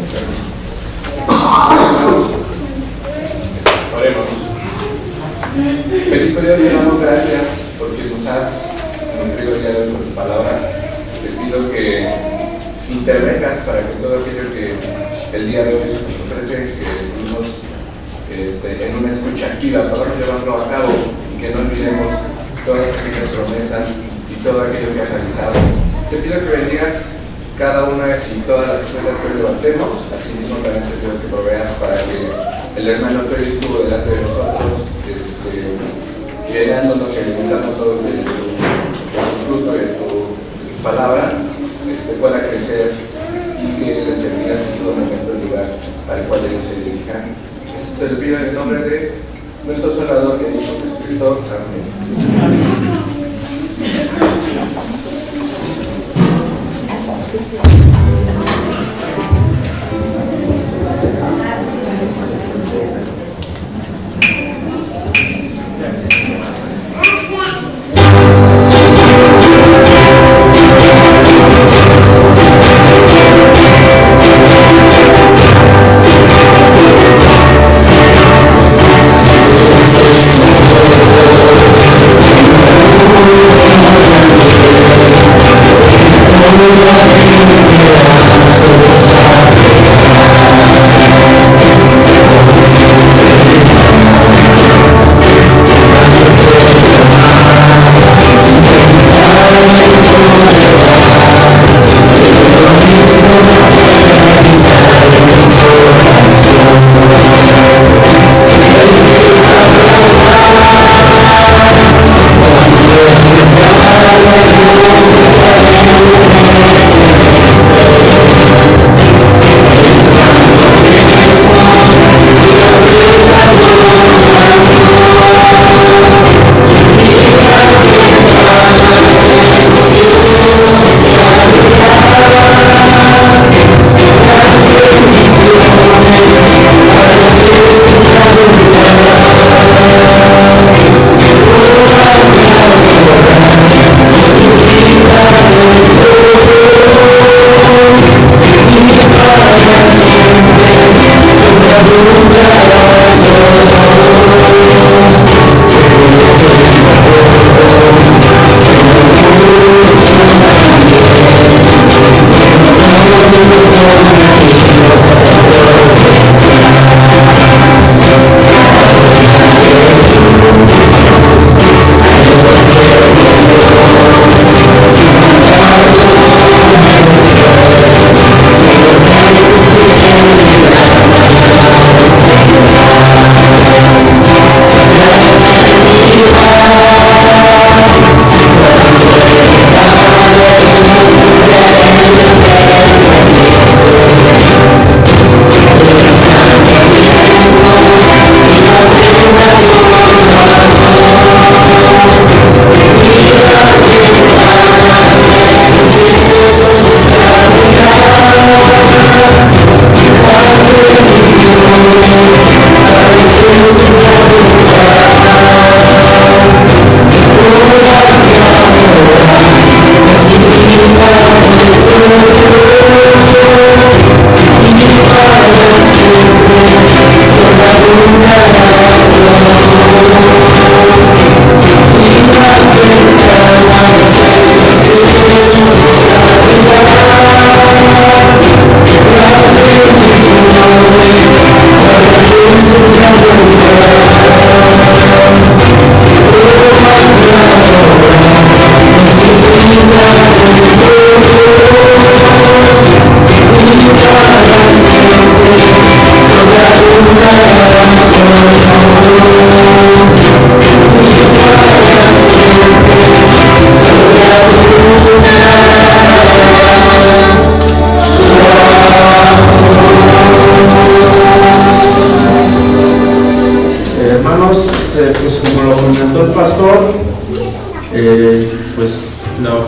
Oremos. Bendito Dios, te damos gracias porque nos has nutrido el día de hoy con tu palabra. Te pido que intervengas para que todo aquello que el día de hoy se nos ofrece, que estuvimos en una escucha activa, podamos llevarlo a cabo y que no olvidemos todas aquellas promesas y todo aquello que has realizado. Te pido que bendigas cada una y todas las ofrendas que hoy levantemos, así mismo también te pido que proveas para que el hermano que hoy estuvo delante de nosotros, llenándonos y alimentando todo de tu fruto y de tu palabra, pueda crecer y que les bendigas en todo momento el lugar al cual ellos se dirijan. Te lo pido en el nombre de nuestro Salvador, que dijo Jesucristo. Amén.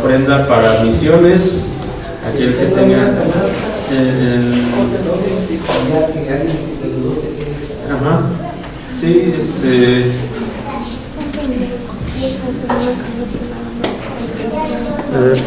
ofrenda para misiones. Aquel que tenga ajá, sí, a ver.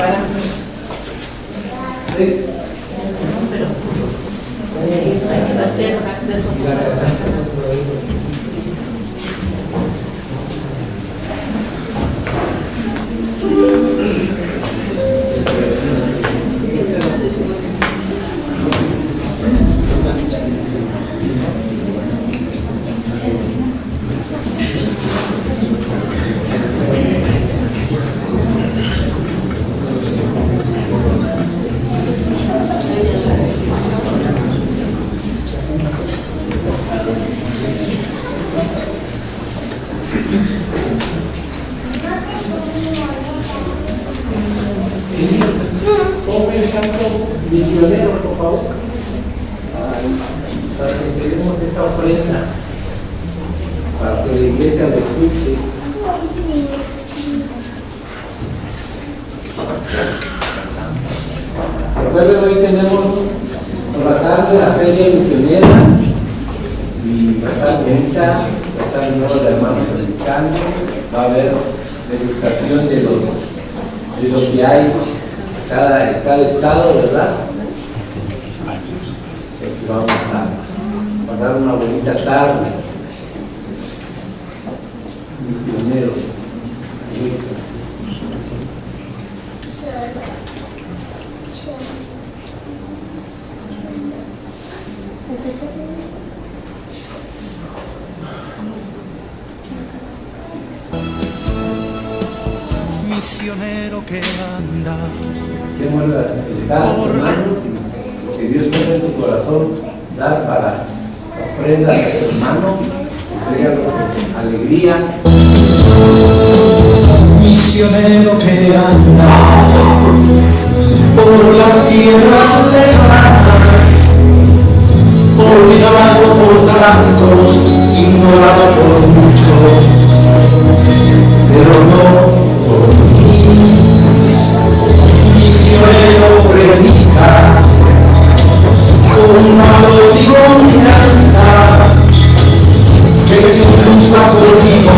Ponme el canto misionero, por favor, para que entreguemos esta ofrenda, para que la iglesia lo escuche. Recuerden, hoy tenemos tratando la feria misionera y va a estar bonita, va a estar el nuevo de hermanos predicando, va a haber degustación de lo que hay en cada estado, ¿verdad? Entonces vamos a pasar una bonita tarde. Misioneros. Misionero que anda Hacemos la actividad, hermanos, lo que Dios pone en tu corazón, dar para ofrenda a tu hermano, entrega alegría. misionero que anda por las tierras lejanas, olvidado por tantos, ignorado por muchos, pero no por mí. Misionero predica con valor y confianza que Jesús va contigo,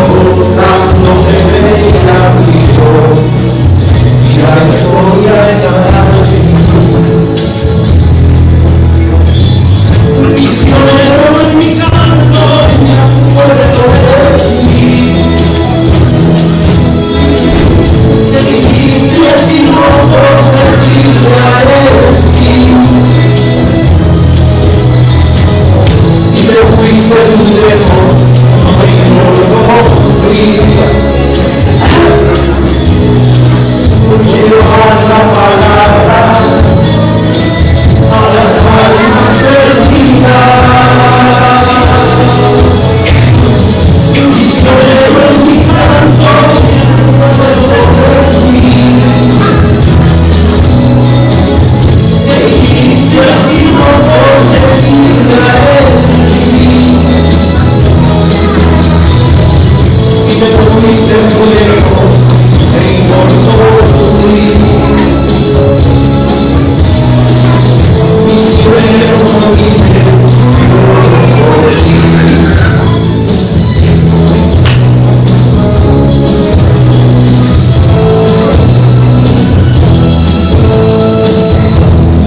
dándote fe y abrigo, y la victoria estará al fin. Misionero en mi canto, me acuerdo de ti. Te dijiste a ti no por decirle a él sí, y te fuiste muy lejos, no me importó sufrir. Llevar la palabra a las almas perdidas. Misionero en mi canto, me acuerdo de ti. Te dijiste así no por decirle a él sí, y te fuiste muy lejos, me importó sufrir. Misionero no vive por ti.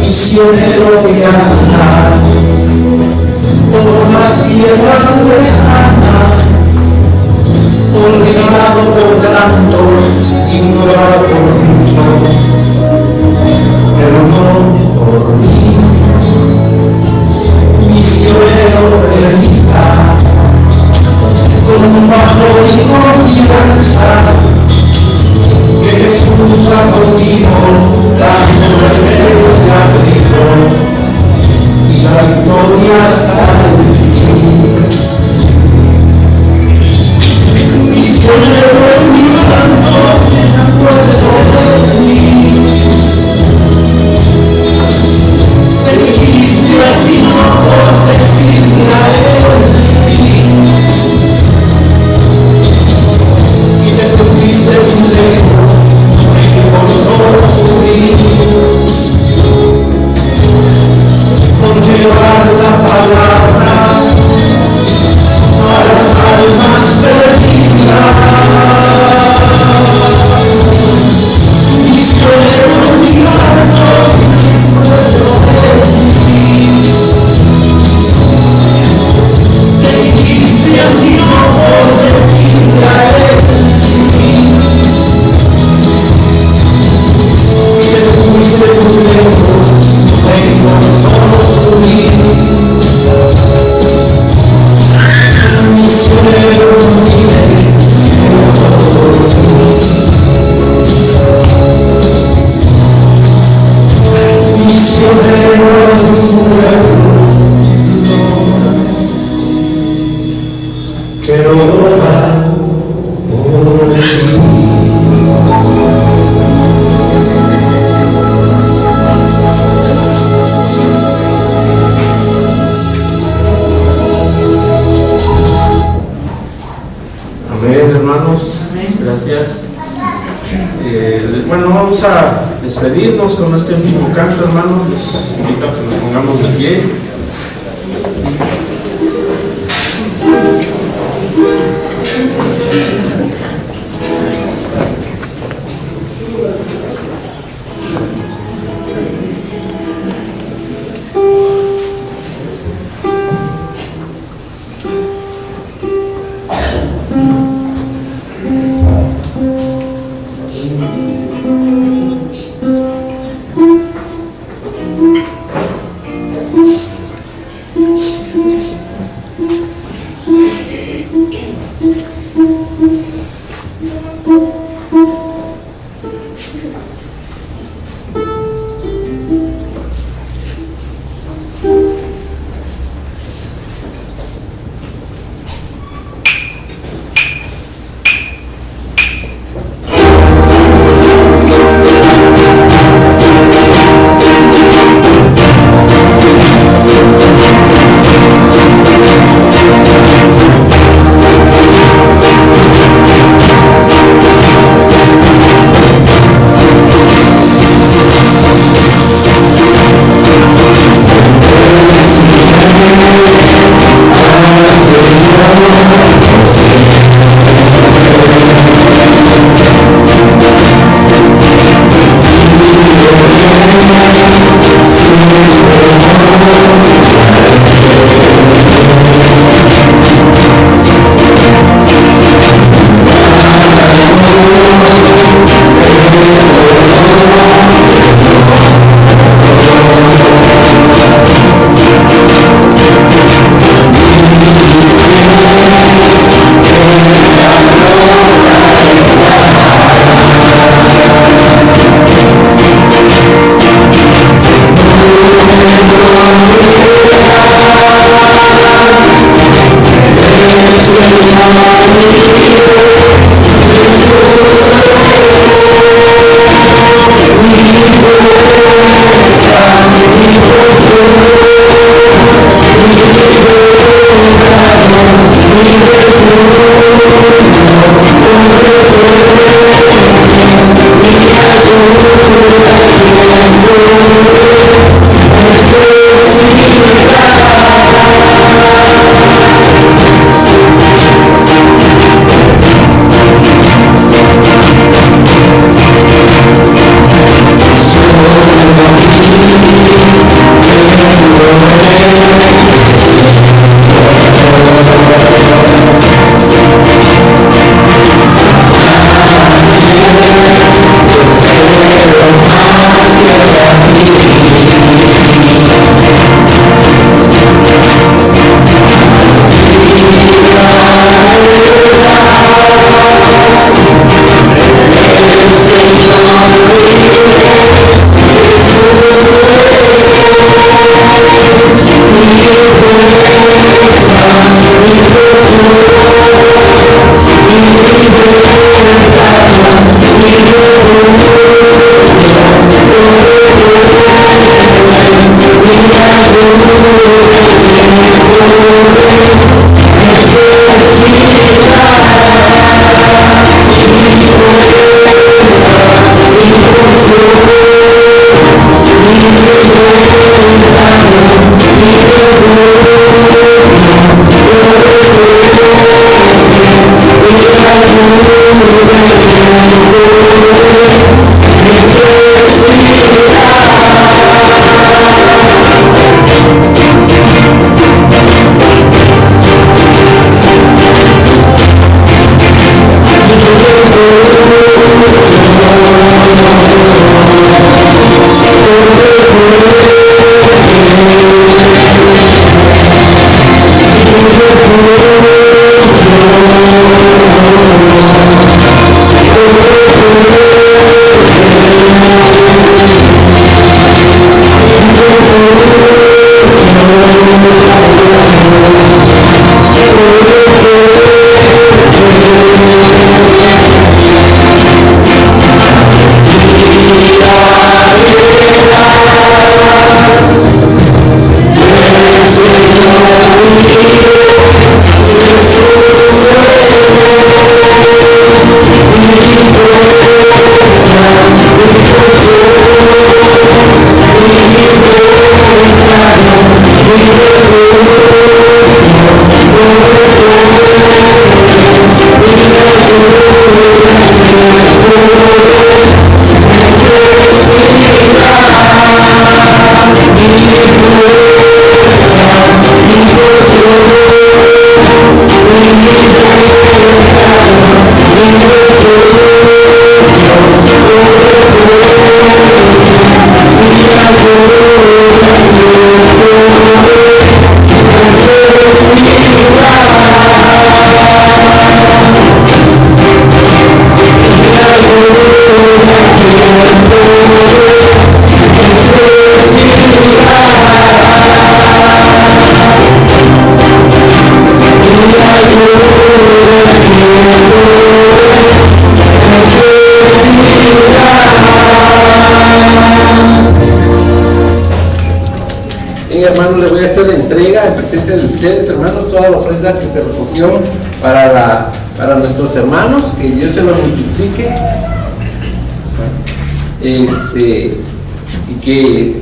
Misionero que andas por las tierras lejanas, olvidado por tantos, ignorado por muchos, pero no por mí. Misionero predica con valor y confianza que Jesús va contigo, dándote fe y abrigo, y la victoria está al fin. Misionero en mi canto, me acuerdo de Gracias. Bueno, vamos a despedirnos con este último canto, hermanos. Les invito a que nos pongamos de pie. Hermanos, le voy a hacer la entrega en presencia de ustedes, hermanos, toda la ofrenda que se recogió para nuestros hermanos, que Dios se lo multiplique, y que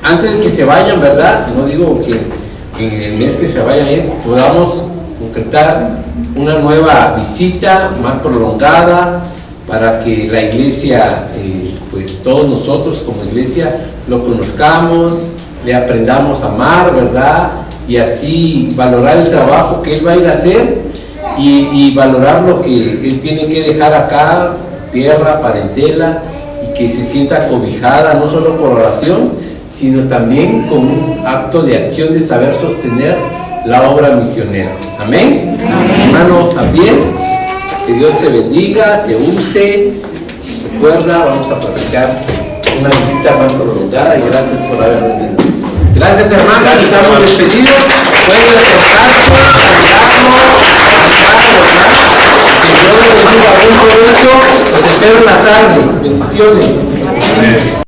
antes de que se vayan, ¿verdad? No digo que en el mes que se vayan a ir podamos concretar una nueva visita más prolongada para que la iglesia, pues todos nosotros como iglesia lo conozcamos, le aprendamos a amar, ¿verdad? Y así valorar el trabajo que Él va a ir a hacer y valorar lo que Él tiene que dejar acá, tierra, parentela, y que se sienta cobijada no solo por oración, sino también con un acto de acción de saber sostener la obra misionera. ¿Amén? Amén. Hermano Javier, que Dios te bendiga, te use. Recuerda, vamos a platicar una visita más prolongada y gracias por haber venido. Gracias, hermanos, estamos despedidos. Pueden acercarse, que Dios les bendiga. Buen provecho, los espero en la tarde. Bendiciones. Amén.